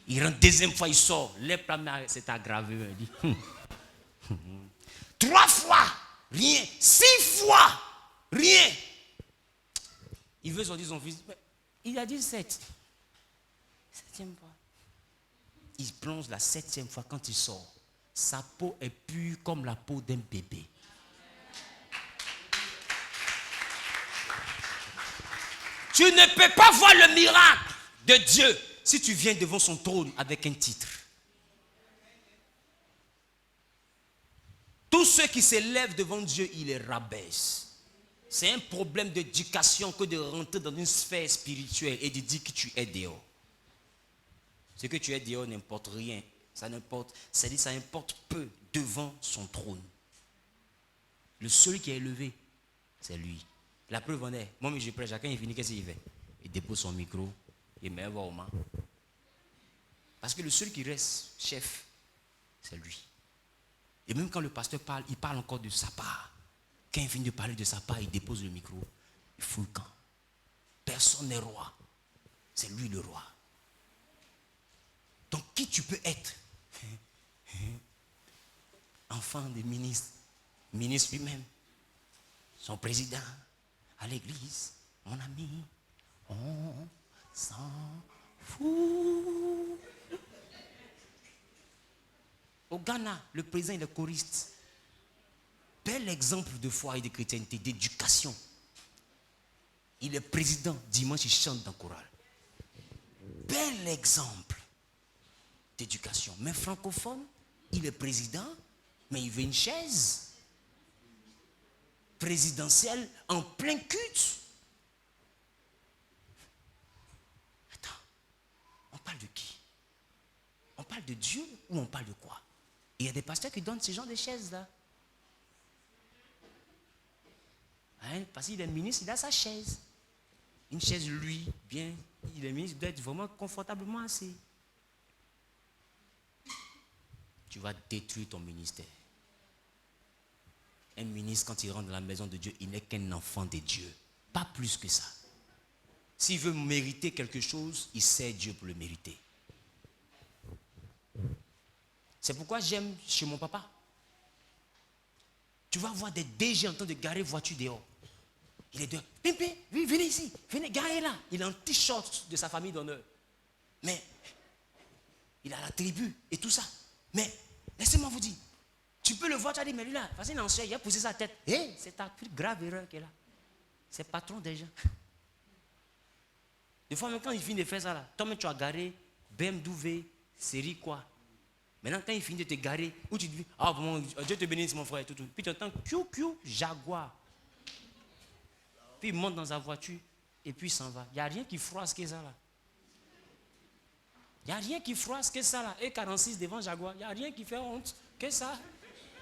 Il rentre deuxième fois, il sort. Lèpre s'est aggravé. Il dit, 3 fois, rien. 6 fois, rien. Il veut sortir son fils. Il a dit 7. 7e fois. Il plonge la 7e fois quand il sort. Sa peau est pure comme la peau d'un bébé. Tu ne peux pas voir le miracle de Dieu si tu viens devant son trône avec un titre. Tous ceux qui s'élèvent devant Dieu, il les rabaisse. C'est un problème d'éducation que de rentrer dans une sphère spirituelle et de dire que tu es dehors. Ce que tu es dehors n'importe rien. Ça importe peu devant son trône. Le seul qui est élevé, c'est lui. La preuve en est, moi je prêche, chacun il finit, qu'est-ce qu'il fait? Il dépose son micro, il met au main. Parce que le seul qui reste chef, c'est lui. Et même quand le pasteur parle, il parle encore de sa part. Quand il finit de parler de sa part, il dépose le micro, il fout le camp. Personne n'est roi. C'est lui le roi. Donc qui tu peux être? Enfant de ministre, ministre lui-même, son président, à l'église, mon ami, on s'en fout. Au Ghana, le président il est choriste. Bel exemple de foi et de chrétienté, d'éducation. Il est président, dimanche il chante dans le choral. Bel exemple d'éducation. Mais francophone, il est président, mais il veut une chaise présidentielle en plein culte. Attends, on parle de qui? On parle de Dieu ou on parle de quoi? Il y a des pasteurs qui donnent ce genre de chaises-là. Hein, parce qu'il est ministre, il a sa chaise. Une chaise, lui, bien, il est mis, il doit être vraiment confortablement assis. Tu vas détruire ton ministère. Un ministre, quand il rentre dans la maison de Dieu, il n'est qu'un enfant de Dieu. Pas plus que ça. S'il veut mériter quelque chose, il sert Dieu pour le mériter. C'est pourquoi j'aime chez mon papa. Tu vas voir des DG en train de garer voiture dehors. Il est dehors. Pimpin, oui, venez ici, venez, garez là. Il est en t-shirt de sa famille d'honneur. Mais, il a la tribu et tout ça. Mais, laissez-moi vous dire, tu peux le voir, tu as dit, mais lui là, parce qu'il est ancien, il a poussé sa tête. Hé, c'est ta plus grave erreur qu'il a. C'est patron déjà. Des fois, même quand il finit de faire ça là, toi-même tu as garé BMW, série quoi. Maintenant, quand il finit de te garer, où tu te dis, ah bon, Dieu te bénisse mon frère, tout. Puis tu entends QQ, Jaguar. Puis il monte dans sa voiture et puis il s'en va. Il n'y a rien qui froisse que ça là. Il n'y a rien qui froisse que ça là. E46 devant Jaguar, il n'y a rien qui fait honte que ça.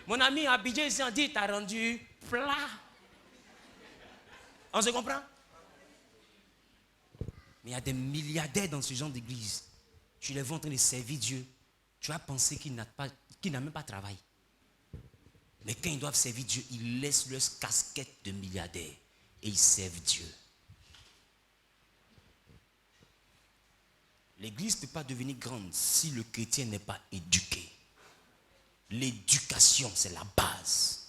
Mon ami Abidjan ici a dit, t'as rendu plat. On se comprend? Mais il y a des milliardaires dans ce genre d'église. Tu les vois en train de servir Dieu. Tu vas penser qu'ils n'ont même pas travaillé. Mais quand ils doivent servir Dieu, ils laissent leur casquette de milliardaires et ils servent Dieu. L'église ne peut pas devenir grande si le chrétien n'est pas éduqué. L'éducation, c'est la base.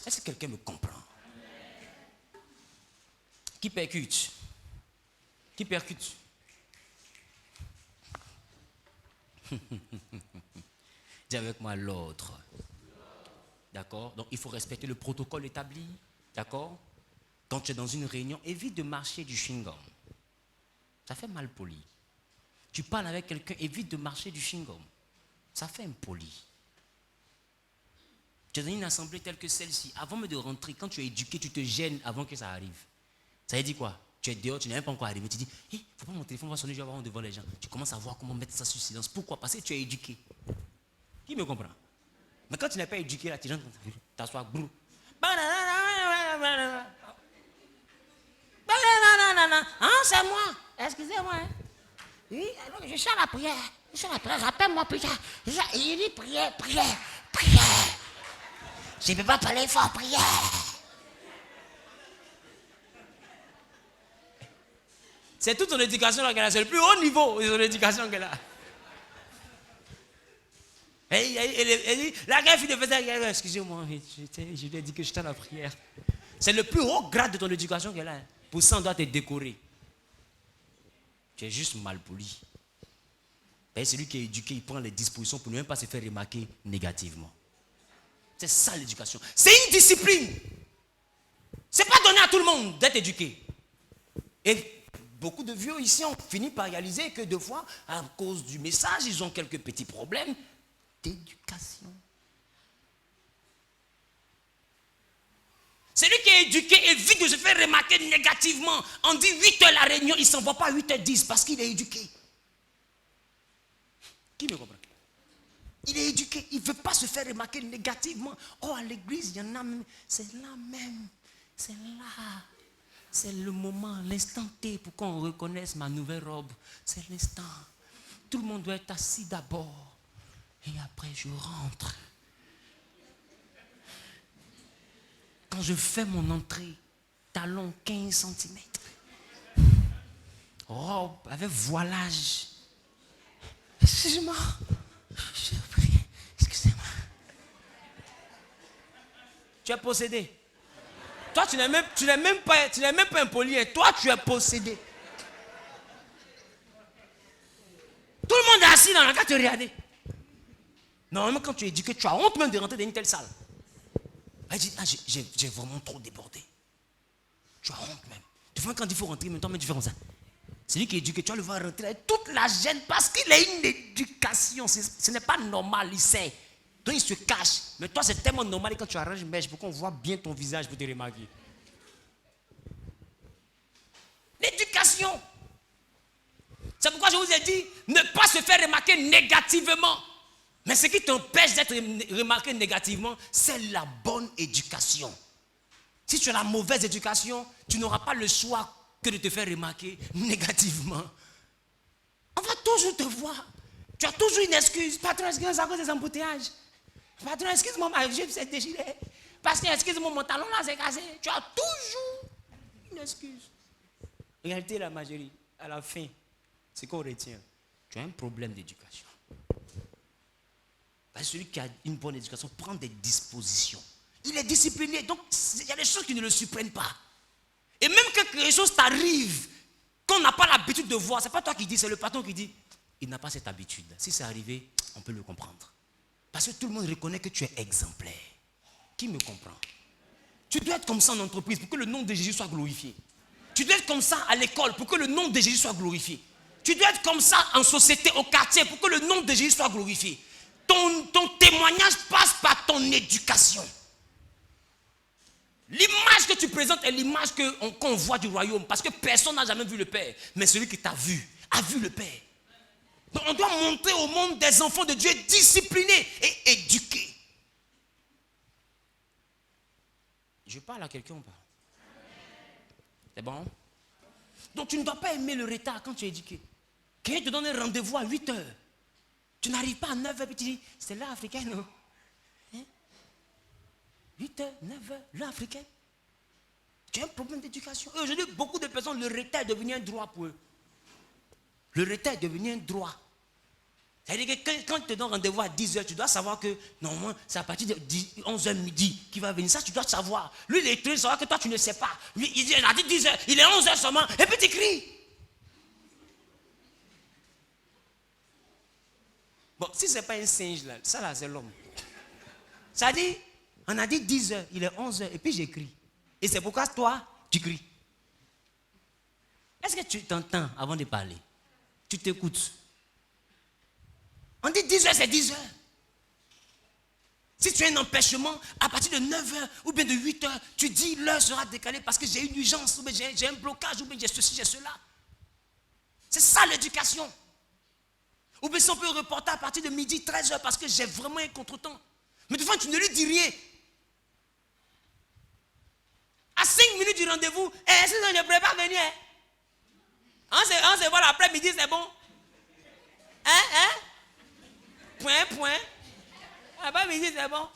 Est-ce que quelqu'un me comprend? Qui percute? Qui percute? Dis avec moi l'ordre. D'accord? Donc il faut respecter le protocole établi. D'accord? Quand tu es dans une réunion, évite de marcher du chewing-gum. Ça fait mal poli. Tu parles avec quelqu'un, évite de marcher du chewing-gum. Ça fait impoli. Tu es dans une assemblée telle que celle-ci. Avant même de rentrer, quand tu es éduqué, tu te gênes avant que ça arrive. Ça veut dire quoi? Tu es dehors, tu n'es même pas encore arrivé. Tu dis, il ne faut pas mon téléphone va sonner, je vais avoir devant les gens. Tu commences à voir comment mettre ça sur silence. Pourquoi? Parce que tu es éduqué. Qui me comprend? Mais quand tu n'es pas éduqué, là, tu rentres, t'assois, brou. Hein, c'est moi. Excusez-moi. Hein. Oui, alors je suis à la prière. Je suis à la prière. Rappelle-moi prière. Il dit prière. Je ne peux pas parler fort, prière. C'est toute son éducation qu'elle a. C'est le plus haut niveau de son éducation qu'elle a. Elle dit, la greffe de faisait, excusez-moi, je lui ai dit que j'étais à la prière. C'est le plus haut grade de ton éducation qu'elle a. Pour ça, on doit te décorer. Tu es juste mal poli. Celui qui est éduqué, il prend les dispositions pour ne même pas se faire remarquer négativement. C'est ça l'éducation. C'est une discipline. Ce n'est pas donné à tout le monde d'être éduqué. Et beaucoup de vieux ici ont fini par réaliser que des fois, à cause du message, ils ont quelques petits problèmes d'éducation. Celui qui est éduqué évite de se faire remarquer négativement. On dit 8h la réunion, il ne s'en va pas à 8h10 parce qu'il est éduqué. Qui me comprend? Il est éduqué, il ne veut pas se faire remarquer négativement. Oh, à l'église, il y en a même. C'est là même. C'est là. C'est le moment, l'instant T pour qu'on reconnaisse ma nouvelle robe. C'est l'instant. Tout le monde doit être assis d'abord. Et après, je rentre. Quand je fais mon entrée, talon 15 cm. Robe avec voilage. Excusez-moi. Je prie. Excusez-moi. Tu es possédé. Toi, tu n'es même pas impoli. Toi, tu es possédé. Tout le monde est assis dans la carte, te regarder. Normalement, quand tu es éduqué, tu as honte même de rentrer dans une telle salle. Elle dit, j'ai vraiment trop débordé. Tu as honte même. Tu vois, quand il faut rentrer, mais toi, tu fais comme ça. C'est lui qui est éduqué, tu vas le voir rentrer avec toute la gêne parce qu'il a une éducation. Ce n'est pas normal, il sait. Donc il se cache. Mais toi, c'est tellement normal quand tu arranges une mèche pour qu'on voit bien ton visage pour te remarquer. L'éducation. C'est pourquoi je vous ai dit, ne pas se faire remarquer négativement. Mais ce qui t'empêche d'être remarqué négativement, c'est la bonne éducation. Si tu as la mauvaise éducation, tu n'auras pas le choix que de te faire remarquer négativement. On va toujours te voir. Tu as toujours une excuse. Patron, excuse-moi à cause des embouteillages. Patron, excuse-moi, ma jupe s'est déchirée. Parce que, excuse-moi, mon talon là s'est cassé. Tu as toujours une excuse. En réalité, la majorité, à la fin, c'est qu'on retient. Tu as un problème d'éducation. Parce que celui qui a une bonne éducation prend des dispositions. Il est discipliné. Donc, il y a des choses qui ne le surprennent pas. Et même que quelque chose t'arrive, qu'on n'a pas l'habitude de voir, ce n'est pas toi qui dis, c'est le patron qui dit, il n'a pas cette habitude. Si c'est arrivé, on peut le comprendre. Parce que tout le monde reconnaît que tu es exemplaire. Qui me comprend? Tu dois être comme ça en entreprise pour que le nom de Jésus soit glorifié. Tu dois être comme ça à l'école pour que le nom de Jésus soit glorifié. Tu dois être comme ça en société, au quartier, pour que le nom de Jésus soit glorifié. Ton témoignage passe par ton éducation. L'image que tu présentes est l'image qu'on voit du royaume. Parce que personne n'a jamais vu le Père. Mais celui qui t'a vu a vu le Père. Donc on doit montrer au monde des enfants de Dieu disciplinés et éduqués. Je parle à quelqu'un ou pas? C'est bon? Donc tu ne dois pas aimer le retard quand tu es éduqué. Quelqu'un te donne un rendez-vous à 8 heures. Tu n'arrives pas à 9 heures et tu dis, c'est l'heure africaine, non? 8 heures, 9 heures, l'heure africaine. Tu as un problème d'éducation. Et aujourd'hui, beaucoup de personnes, le retard est devenu un droit pour eux. Le retard est devenu un droit. C'est-à-dire que quand tu te donnes rendez-vous à 10 heures, tu dois savoir que normalement, c'est à partir de 11 heures midi qu'il va venir. Ça, tu dois savoir. Lui, il est étonné de savoir que toi, tu ne sais pas. Lui, il a dit 10 heures, il est 11 heures seulement, et puis tu cries. Bon, si ce n'est pas un singe, là, ça là, c'est l'homme. Ça dit, on a dit 10 heures, il est 11 heures, et puis j'écris. Et c'est pourquoi toi, tu cries. Est-ce que tu t'entends avant de parler? Tu t'écoutes. On dit 10 heures, c'est 10 heures. Si tu as un empêchement, à partir de 9 heures ou bien de 8 heures, tu dis l'heure sera décalée parce que j'ai une urgence, ou bien j'ai un blocage, ou bien j'ai ceci, j'ai cela. C'est ça l'éducation. Ou bien si on peut reporter à partir de midi, 13 heures parce que j'ai vraiment un contretemps. Mais des fois, tu ne lui dis rien. À 5 minutes du rendez-vous, est-ce que je ne pourrais pas venir? On se voit l'après-midi, c'est bon? Point. Après-midi, c'est bon?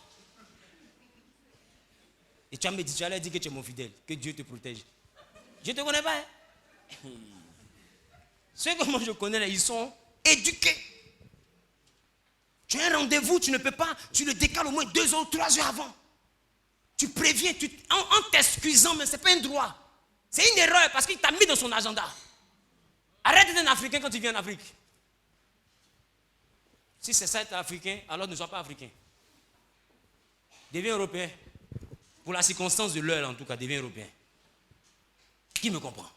Et tu allais dire que tu es mon fidèle, que Dieu te protège. Je ne te connais pas, hein? Ceux que moi je connais, là, ils sont éduqués. Tu as un rendez-vous, tu ne peux pas, tu le décales au moins 2 ou 3 heures avant. Tu préviens, en t'excusant, mais ce n'est pas un droit. C'est une erreur parce qu'il t'a mis dans son agenda. Arrête d'être un Africain quand tu viens en Afrique. Si c'est ça être africain, alors ne sois pas africain. Deviens européen. Pour la circonstance de l'heure, en tout cas, deviens européen. Qui me comprend?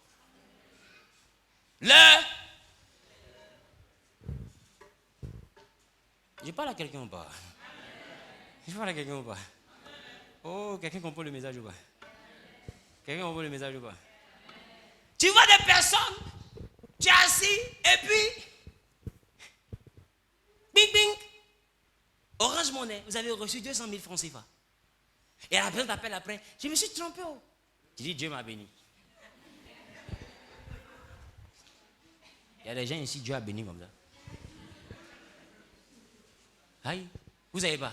L'heure. Je parle à quelqu'un ou pas? Je parle à quelqu'un ou pas? Oh, quelqu'un comprend le message ou pas? Quelqu'un comprend le message ou pas? Tu vois des personnes, tu es assis et puis, bing bing, Orange Money, vous avez reçu 200 000 francs CFA. Et la personne t'appelle après, je me suis trompé. Oh. Tu dis, Dieu m'a béni. Il y a des gens ici, Dieu a béni comme ça. Aïe, vous savez pas.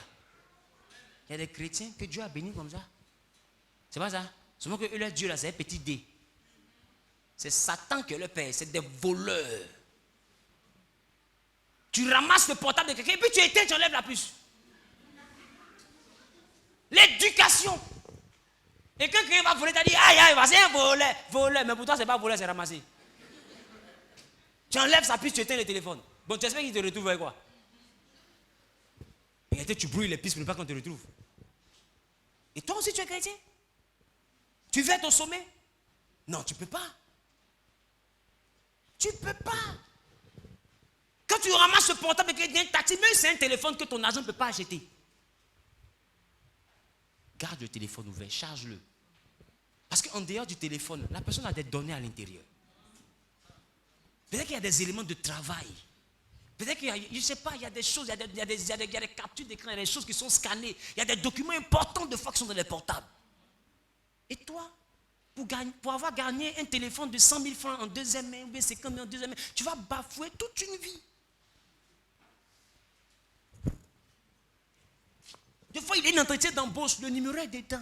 Il y a des chrétiens que Dieu a béni comme ça. C'est pas ça. Seulement que leur Dieu là, c'est un petit dé. C'est Satan qui est le père, c'est des voleurs. Tu ramasses le portable de quelqu'un et puis tu éteins, tu enlèves la puce. L'éducation. Et quand quelqu'un va voler, tu as dit, aïe, c'est un voleur. Mais pour toi, c'est pas voleur, c'est ramasser. Tu enlèves sa puce, tu éteins le téléphone. Bon, tu espères qu'il te retrouve avec quoi? Et tu brouilles les pistes pour ne pas qu'on te retrouve. Et toi aussi, tu es chrétien? Tu veux être au sommet? Non, tu ne peux pas. Tu ne peux pas. Quand tu ramasses ce portable et qu'il y a un taxi, même c'est un téléphone que ton agent ne peut pas acheter. Garde le téléphone ouvert, charge-le. Parce qu'en dehors du téléphone, la personne a des données à l'intérieur. Peut-être qu'il y a des éléments de travail. Peut-être qu'il y a, je ne sais pas, il y a des choses, il y a des captures d'écran, il y a des choses qui sont scannées. Il y a des documents importants de fois qui sont dans les portables. Et toi, pour avoir gagné un téléphone de 100 000 francs en deuxième main, ou bien 50 000 en deuxième main, tu vas bafouer toute une vie. Des fois, il y a un entretien d'embauche, le numéro est dedans.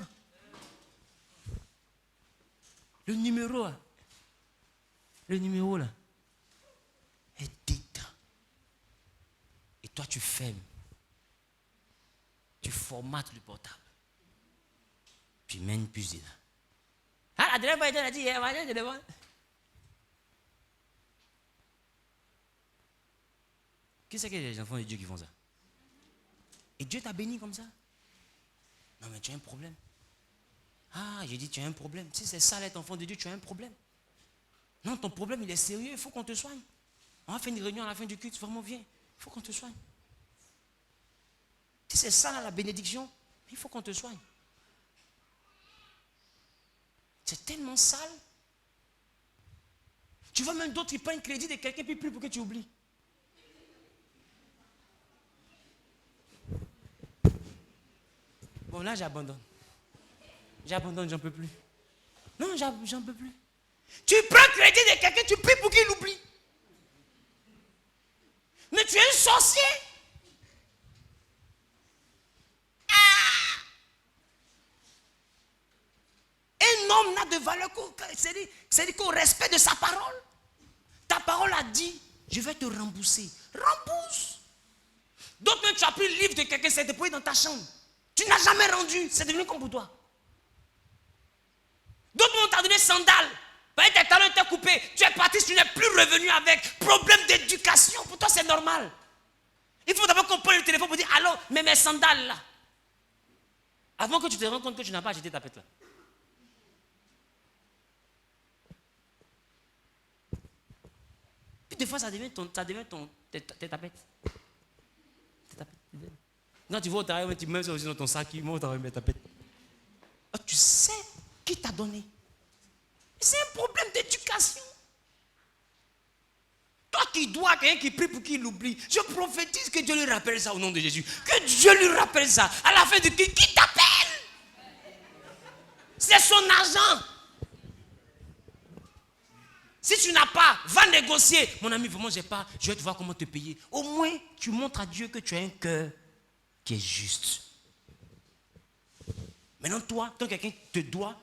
Le numéro là, est dedans. Et toi, tu fermes. Tu formates le portable. Tu mets une puce dedans. Ah, la dernière fois, elle a dit, qui c'est que les enfants de Dieu qui font ça? Et Dieu t'a béni comme ça? Non, mais tu as un problème. Ah, j'ai dit, tu as un problème. Si c'est ça l'être enfant de Dieu, tu as un problème. Non, ton problème, il est sérieux, il faut qu'on te soigne. On va faire une réunion à la fin du culte, vraiment viens. Il faut qu'on te soigne. Si c'est ça la bénédiction, il faut qu'on te soigne. C'est tellement sale. Tu vois même d'autres qui prennent crédit de quelqu'un puis plus pour que tu oublies. Bon, là, j'abandonne. J'abandonne, j'en peux plus. Non, j'en peux plus. Tu prends crédit de quelqu'un, tu pries pour qu'il oublie. Mais tu es un sorcier. Un homme n'a de valeur c'est-à-dire qu'au respect de sa parole. Ta parole a dit, je vais te rembourser. Rembourse. D'autres même, tu as pris le livre de quelqu'un, c'est déployé dans ta chambre. Tu n'as jamais rendu, c'est devenu comme pour toi. D'autres m'ont donné sandales. Tes talons étaient coupés. Tu es parti, tu n'es plus revenu avec. Problème d'éducation. Pour toi, c'est normal. Il faut d'abord qu'on prenne le téléphone pour dire, allô, mais mes sandales là. Avant que tu te rendes compte que tu n'as pas acheté ta pète là. Puis des fois, ça devient tes tapettes. Quand tu vas au travail, tu mets ça aussi dans ton sac, tu mets au travail, mets ta pète. Oh, tu sais qui t'a donné. C'est un problème d'éducation. Toi qui dois, quelqu'un qui prie pour qu'il l'oublie, je prophétise que Dieu lui rappelle ça au nom de Jésus. Que Dieu lui rappelle ça. À la fin de qui t'appelle? C'est son argent. Si tu n'as pas, va négocier. Mon ami, vraiment, j'ai pas. Je vais te voir comment te payer. Au moins, tu montres à Dieu que tu as un cœur qui est juste. Maintenant, toi, quand quelqu'un te doit,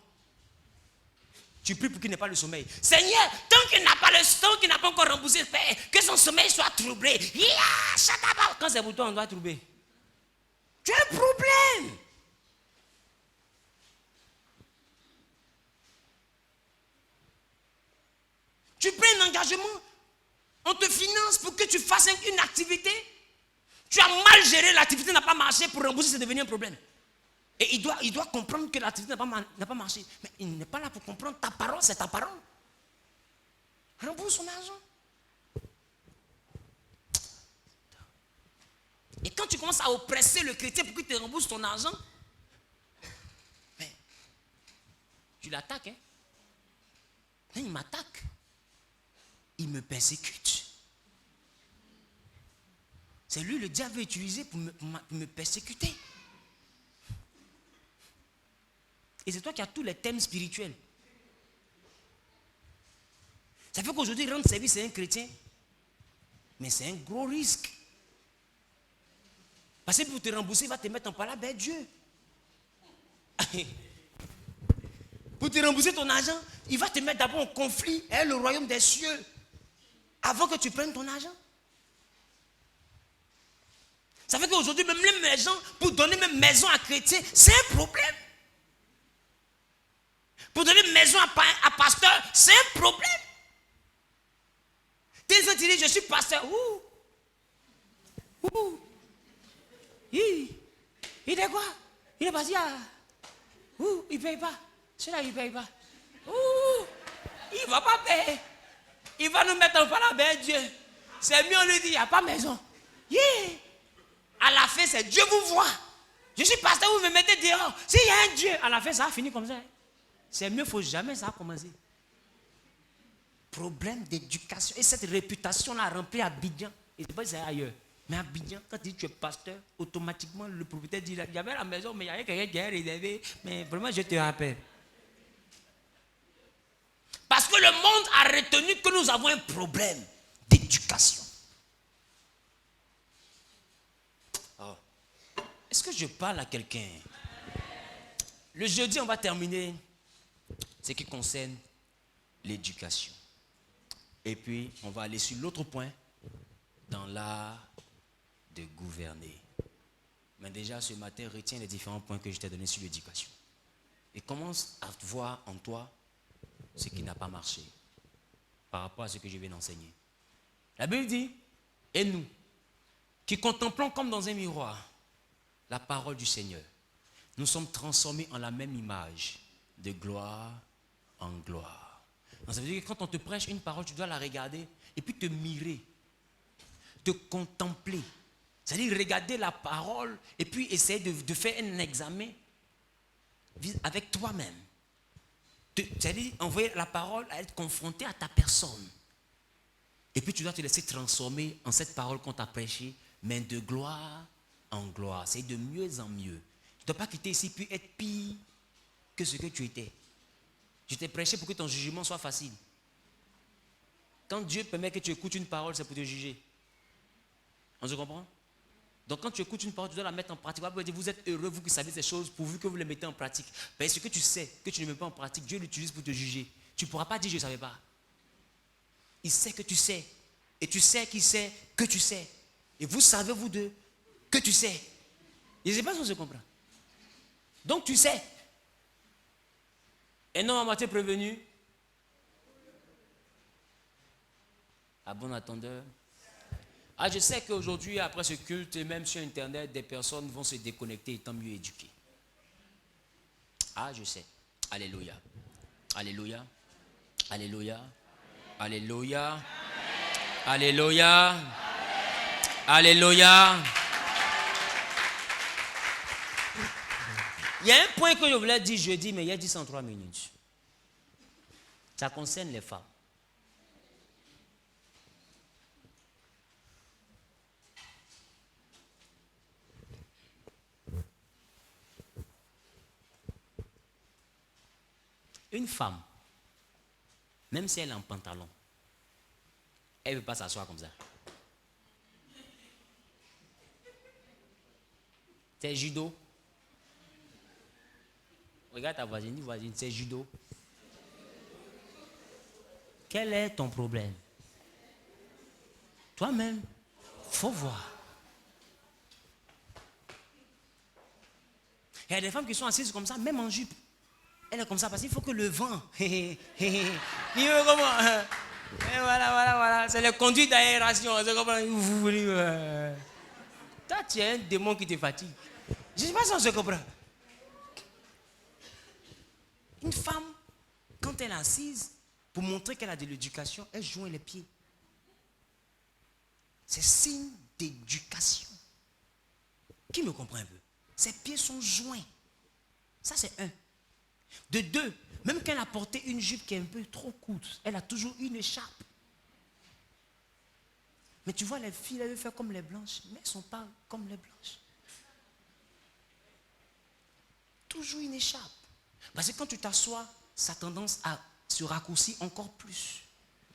tu pries pour qu'il n'ait pas le sommeil. Seigneur, tant qu'il n'a pas encore remboursé, que son sommeil soit troublé. Quand c'est pour toi, on doit troubler. Tu as un problème. Tu prends un engagement, on te finance pour que tu fasses une activité. Tu as mal géré, l'activité n'a pas marché, pour rembourser, c'est devenu un problème. Et il doit comprendre que l'activité n'a pas marché. Mais il n'est pas là pour comprendre. Ta parole, c'est ta parole. Rembourse son argent. Et quand tu commences à oppresser le chrétien pour qu'il te rembourse ton argent, mais tu l'attaques. Hein? Il m'attaque. Il me persécute. C'est lui le diable utilisé pour me persécuter. Et c'est toi qui as tous les thèmes spirituels. Ça fait qu'aujourd'hui, rendre service à un chrétien, mais c'est un gros risque. Parce que pour te rembourser, il va te mettre en parole avec Dieu. Pour te rembourser ton argent, il va te mettre d'abord en conflit avec le royaume des cieux. Avant que tu prennes ton argent. Ça fait qu'aujourd'hui, même les gens, pour donner même maison à chrétiens, c'est un problème. Pour donner maison à pasteur, c'est un problème. Tes gens disent, je suis pasteur. Il est quoi? Il est parti à... il ne paye pas. Celui-là, il ne paye pas. Il ne va pas payer. Il va nous mettre en parole avec Dieu. C'est mieux, on lui dit, il n'y a pas maison. À la fin, c'est Dieu vous voit. Je suis pasteur, vous me mettez dehors. S'il y a un Dieu, à la fin, ça va finir comme ça. C'est mieux, il ne faut jamais ça commencer. Problème d'éducation. Et cette réputation-là remplie à Abidjan. Et c'est pas que c'est ailleurs. Mais à Abidjan, quand tu dis tu es pasteur, automatiquement, le propriétaire dit, il y avait la maison, mais il y avait quelqu'un qui a réservé. Mais vraiment, je te rappelle. retenu que nous avons un problème d'éducation. Oh. Est-ce que je parle à quelqu'un? Le jeudi, on va terminer ce qui concerne l'éducation. Et puis, on va aller sur l'autre point, dans l'art de gouverner. Mais déjà, ce matin, retiens les différents points que je t'ai donnés sur l'éducation. Et commence à voir en toi ce qui n'a pas marché par rapport à ce que je viens d'enseigner. La Bible dit, et nous, qui contemplons comme dans un miroir la parole du Seigneur, nous sommes transformés en la même image, de gloire en gloire. Donc ça veut dire que quand on te prêche une parole, tu dois la regarder et puis te mirer, te contempler. C'est-à-dire regarder la parole et puis essayer de faire un examen avec toi-même. C'est-à-dire envoyer la parole à être confronté à ta personne. Et puis tu dois te laisser transformer en cette parole qu'on t'a prêchée, mais de gloire en gloire. C'est de mieux en mieux. Tu ne dois pas quitter ici puis être pire que ce que tu étais. Je t'ai prêché pour que ton jugement soit facile. Quand Dieu permet que tu écoutes une parole, c'est pour te juger. On se comprend? Donc quand tu écoutes une parole, tu dois la mettre en pratique. Vous êtes heureux, vous qui savez ces choses, pourvu que vous les mettez en pratique. Mais ce que tu sais, que tu ne mets pas en pratique, Dieu l'utilise pour te juger. Tu ne pourras pas dire je ne savais pas. Il sait que tu sais. Et tu sais qu'il sait que tu sais. Et vous savez, vous deux, que tu sais. Je ne sais pas si on se comprend. Donc tu sais. Un homme à moitié prévenu. À bon attendeur. Ah, je sais qu'aujourd'hui, après ce culte, et même sur Internet, des personnes vont se déconnecter étant mieux éduquées. Ah, je sais. Alléluia. Alléluia. Alléluia. Alléluia. Alléluia. Alléluia. Il y a un point que je voulais dire jeudi, mais il y a dit en 3 minutes. Ça concerne les femmes. Une femme, même si elle est en pantalon, elle ne peut pas s'asseoir comme ça. C'est judo. Regarde ta voisine, c'est judo. Quel est ton problème? Toi-même, il faut voir. Il y a des femmes qui sont assises comme ça, même en jupe. Elle est comme ça parce qu'il faut que le vent. Il veut comment? Et voilà. C'est le conduit d'aération. C'est comment? Toi, tu es un démon qui te fatigue. Je ne sais pas si on se comprend. Une femme, quand elle est assise, pour montrer qu'elle a de l'éducation, elle joint les pieds. C'est signe d'éducation. Qui me comprend un peu? Ses pieds sont joints. Ça, c'est un. De deux, même qu'elle a porté une jupe qui est un peu trop courte, elle a toujours une écharpe. Mais tu vois, les filles, elles veulent faire comme les blanches, mais elles ne sont pas comme les blanches. Toujours une écharpe. Parce que quand tu t'assois, ça a tendance à se raccourcir encore plus.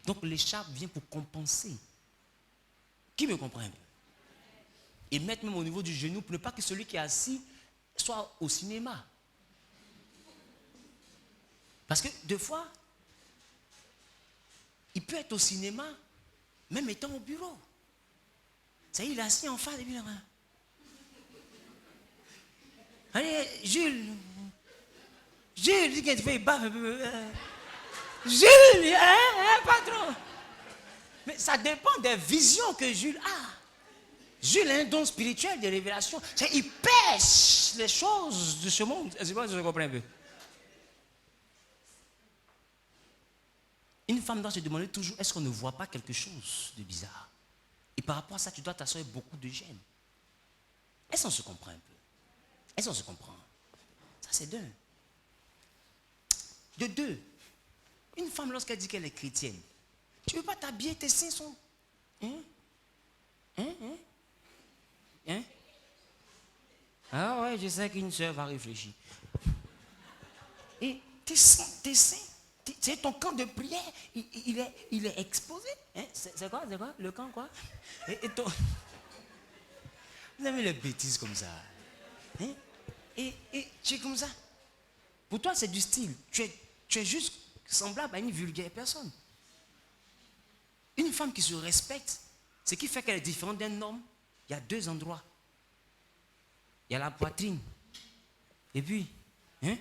Donc l'écharpe vient pour compenser. Qui me comprend un peu? Et mettre même au niveau du genou pour ne pas que celui qui est assis soit au cinéma. Parce que des fois, il peut être au cinéma, même étant au bureau. Ça y est, il est assis en face et puis là. Allez, Jules, dis qu'il fait, il bave un peu. Jules, patron. Mais ça dépend des visions que Jules a. Jules a un don spirituel de révélation. Il pêche les choses de ce monde. C'est pas si je comprends un peu. Une femme doit se demander toujours, est-ce qu'on ne voit pas quelque chose de bizarre? Et par rapport à ça, tu dois t'asseoir avec beaucoup de gêne. Est-ce qu'on se comprend un peu? Est-ce qu'on se comprend? Ça, c'est d'un. De deux, une femme, lorsqu'elle dit qu'elle est chrétienne, tu ne veux pas t'habiller, tes seins sont... Ah ouais, je sais qu'une soeur va réfléchir. Et tes seins, Tu sais, ton camp de prière, il est exposé. Hein? C'est quoi? Le camp, quoi? Et vous avez les bêtises comme ça. Hein? Et tu es comme ça. Pour toi, c'est du style. Tu es juste semblable à une vulgaire personne. Une femme qui se respecte, ce qui fait qu'elle est différente d'un homme, il y a deux endroits. Il y a la poitrine. Et puis, hein?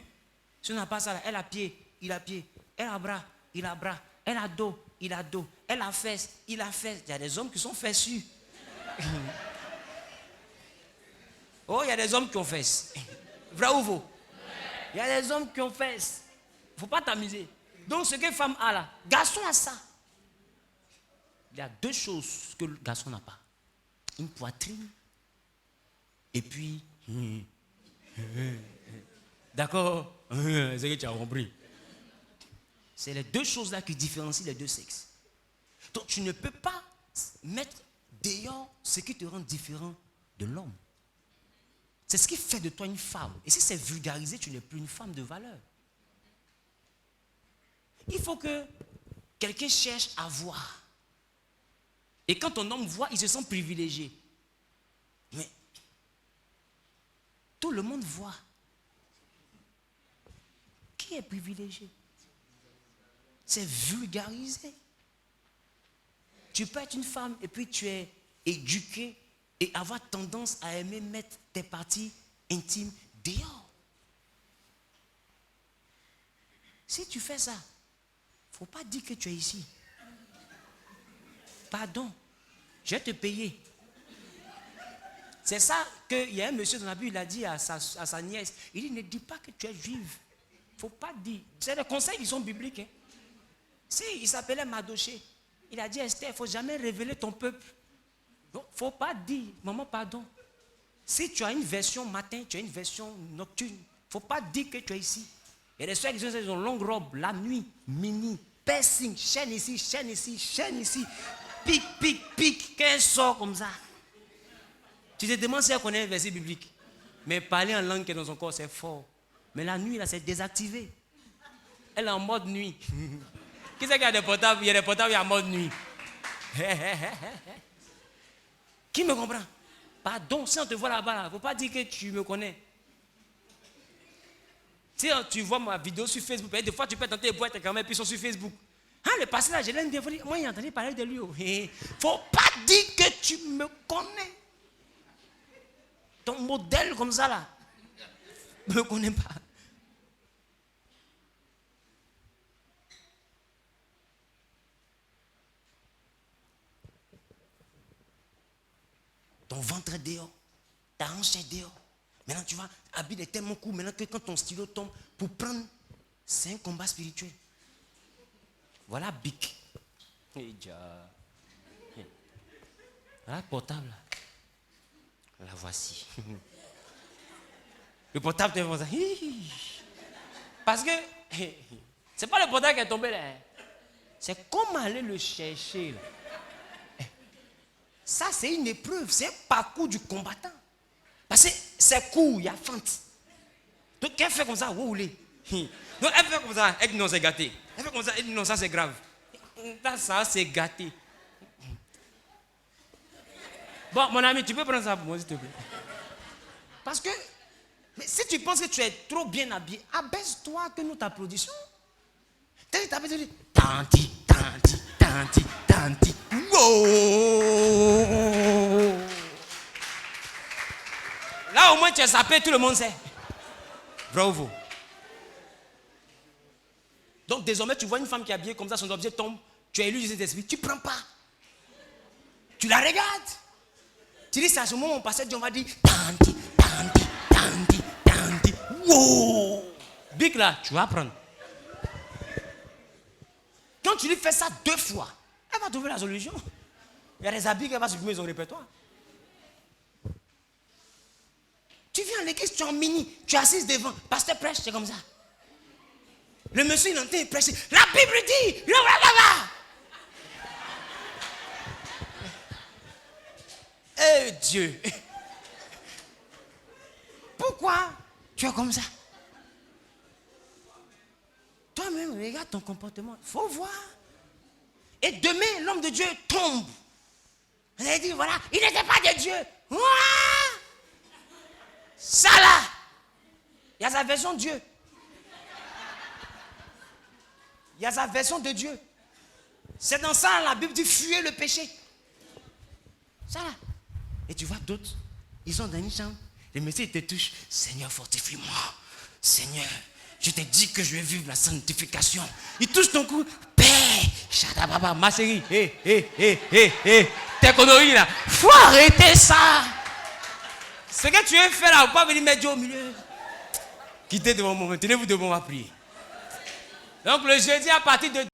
Si on n'a pas ça, là, elle a pied, il a pied. Elle a bras, il a bras. Elle a dos, il a dos. Elle a fesses, il a fesses. Il y a des hommes qui sont fessus. Oh, il y a des hommes qui ont fesses. Vrai ou faux? Il y a des hommes qui ont fesses. Il ne faut pas t'amuser. Donc, ce que femme a là, garçon a ça. Il y a deux choses que le garçon n'a pas. Une poitrine. Et puis... D'accord? C'est que tu as compris. C'est les deux choses-là qui différencient les deux sexes. Donc, tu ne peux pas mettre dehors ce qui te rend différent de l'homme. C'est ce qui fait de toi une femme. Et si c'est vulgarisé, tu n'es plus une femme de valeur. Il faut que quelqu'un cherche à voir. Et quand ton homme voit, il se sent privilégié. Mais tout le monde voit. Qui est privilégié? C'est vulgarisé. Tu peux être une femme et puis tu es éduqué et avoir tendance à aimer mettre tes parties intimes dehors. Si tu fais ça, il ne faut pas dire que tu es ici. Pardon, je vais te payer. C'est ça qu'il y a un monsieur dans la Bible, il a dit à sa nièce, il dit, ne dis pas que tu es juive. Il ne faut pas dire. C'est des conseils qui sont bibliques. Hein. Si, il s'appelait Madoché. Il a dit, Esther, il ne faut jamais révéler ton peuple. Donc, il ne faut pas dire, maman, pardon. Si tu as une version matin, tu as une version nocturne, il ne faut pas dire que tu es ici. Il y a des soeurs qui ont longue robe, la nuit, mini, piercing, chaîne ici, chaîne ici, chaîne ici. Pic, pic, pic, qu'elle sort comme ça. Tu te demandes si elle connaît un verset biblique. Mais parler en langue qui est dans son corps, c'est fort. Mais la nuit, là, c'est désactivé. Elle est en mode nuit. Qui c'est qui a des portables? Il y a des portables, il y a en mode nuit. Qui me comprend? Pardon, si on te voit là-bas, il ne faut pas dire que tu me connais. Si tu vois ma vidéo sur Facebook, des fois tu peux tenter de voir tes caméras puis ils sont sur Facebook. Ah, le passé là, je l'aime bien. Moi, j'ai entendu parler de lui. Il ne faut pas dire que tu me connais. Ton modèle comme ça là, ne me connais pas. Ton ventre est dehors, ta hanche est dehors. Maintenant, tu vois, habile est tellement court. Maintenant que quand ton stylo tombe, pour prendre, c'est un combat spirituel. Voilà Bic. Voilà le portable. La voici. Le portable, tu es comme ça. Parce que c'est pas le portable qui est tombé là. C'est comment aller le chercher là. Ça, c'est une épreuve. C'est un parcours du combattant. Parce que c'est court, il y a fente. Donc, elle fait comme ça, roulez. Donc, elle fait comme ça, elle dit non, c'est gâté. Elle fait comme ça, elle dit non, ça c'est grave. Ça, c'est gâté. Bon, mon ami, tu peux prendre ça pour moi, s'il te plaît. Parce que, mais si tu penses que tu es trop bien habillé, abaisse-toi que nous t'applaudissons. Tanti, tanti, tanti, tanti. Wow! Là, au moins, tu es sapé, tout le monde sait. Bravo. Donc, désormais, tu vois une femme qui est habillée comme ça, son objet tombe, tu es élu de cet esprit, tu ne prends pas. Tu la regardes. Tu dis, c'est à ce moment où on passait, on va dire, tanti, tanti, tanti, tanti. Wow! Big là, tu vas prendre. Quand tu lui fais ça 2 fois, elle va trouver la solution. Il y a des habits qu'elle va supprimer son répertoire. Tu viens en église, tu es en mini, tu es assise devant, pasteur prêche, c'est comme ça. Le monsieur, il entend, il prêche. La Bible dit, eh Dieu. Pourquoi tu es comme ça? Toi-même, regarde ton comportement. Il faut voir. Et demain, l'homme de Dieu tombe. On a dit, voilà, il n'était pas de Dieu. Ouah! Ça là, il y a sa version de Dieu. Il y a sa version de Dieu. C'est dans ça, la Bible dit, fuyez le péché. Ça là. Et tu vois d'autres, ils sont dans une chambre. Les messieurs te touchent. Seigneur, fortifie-moi. Seigneur, je te dis que je vais vivre la sanctification. Ils touchent ton cou. Père, Shadababa, ma chérie. T'es connerie là. Faut arrêter ça. Ce que tu veux faire là, vous pas venir mettre Dieu au milieu. Quittez devant moi, tenez-vous devant moi, prier. Donc le jeudi à partir de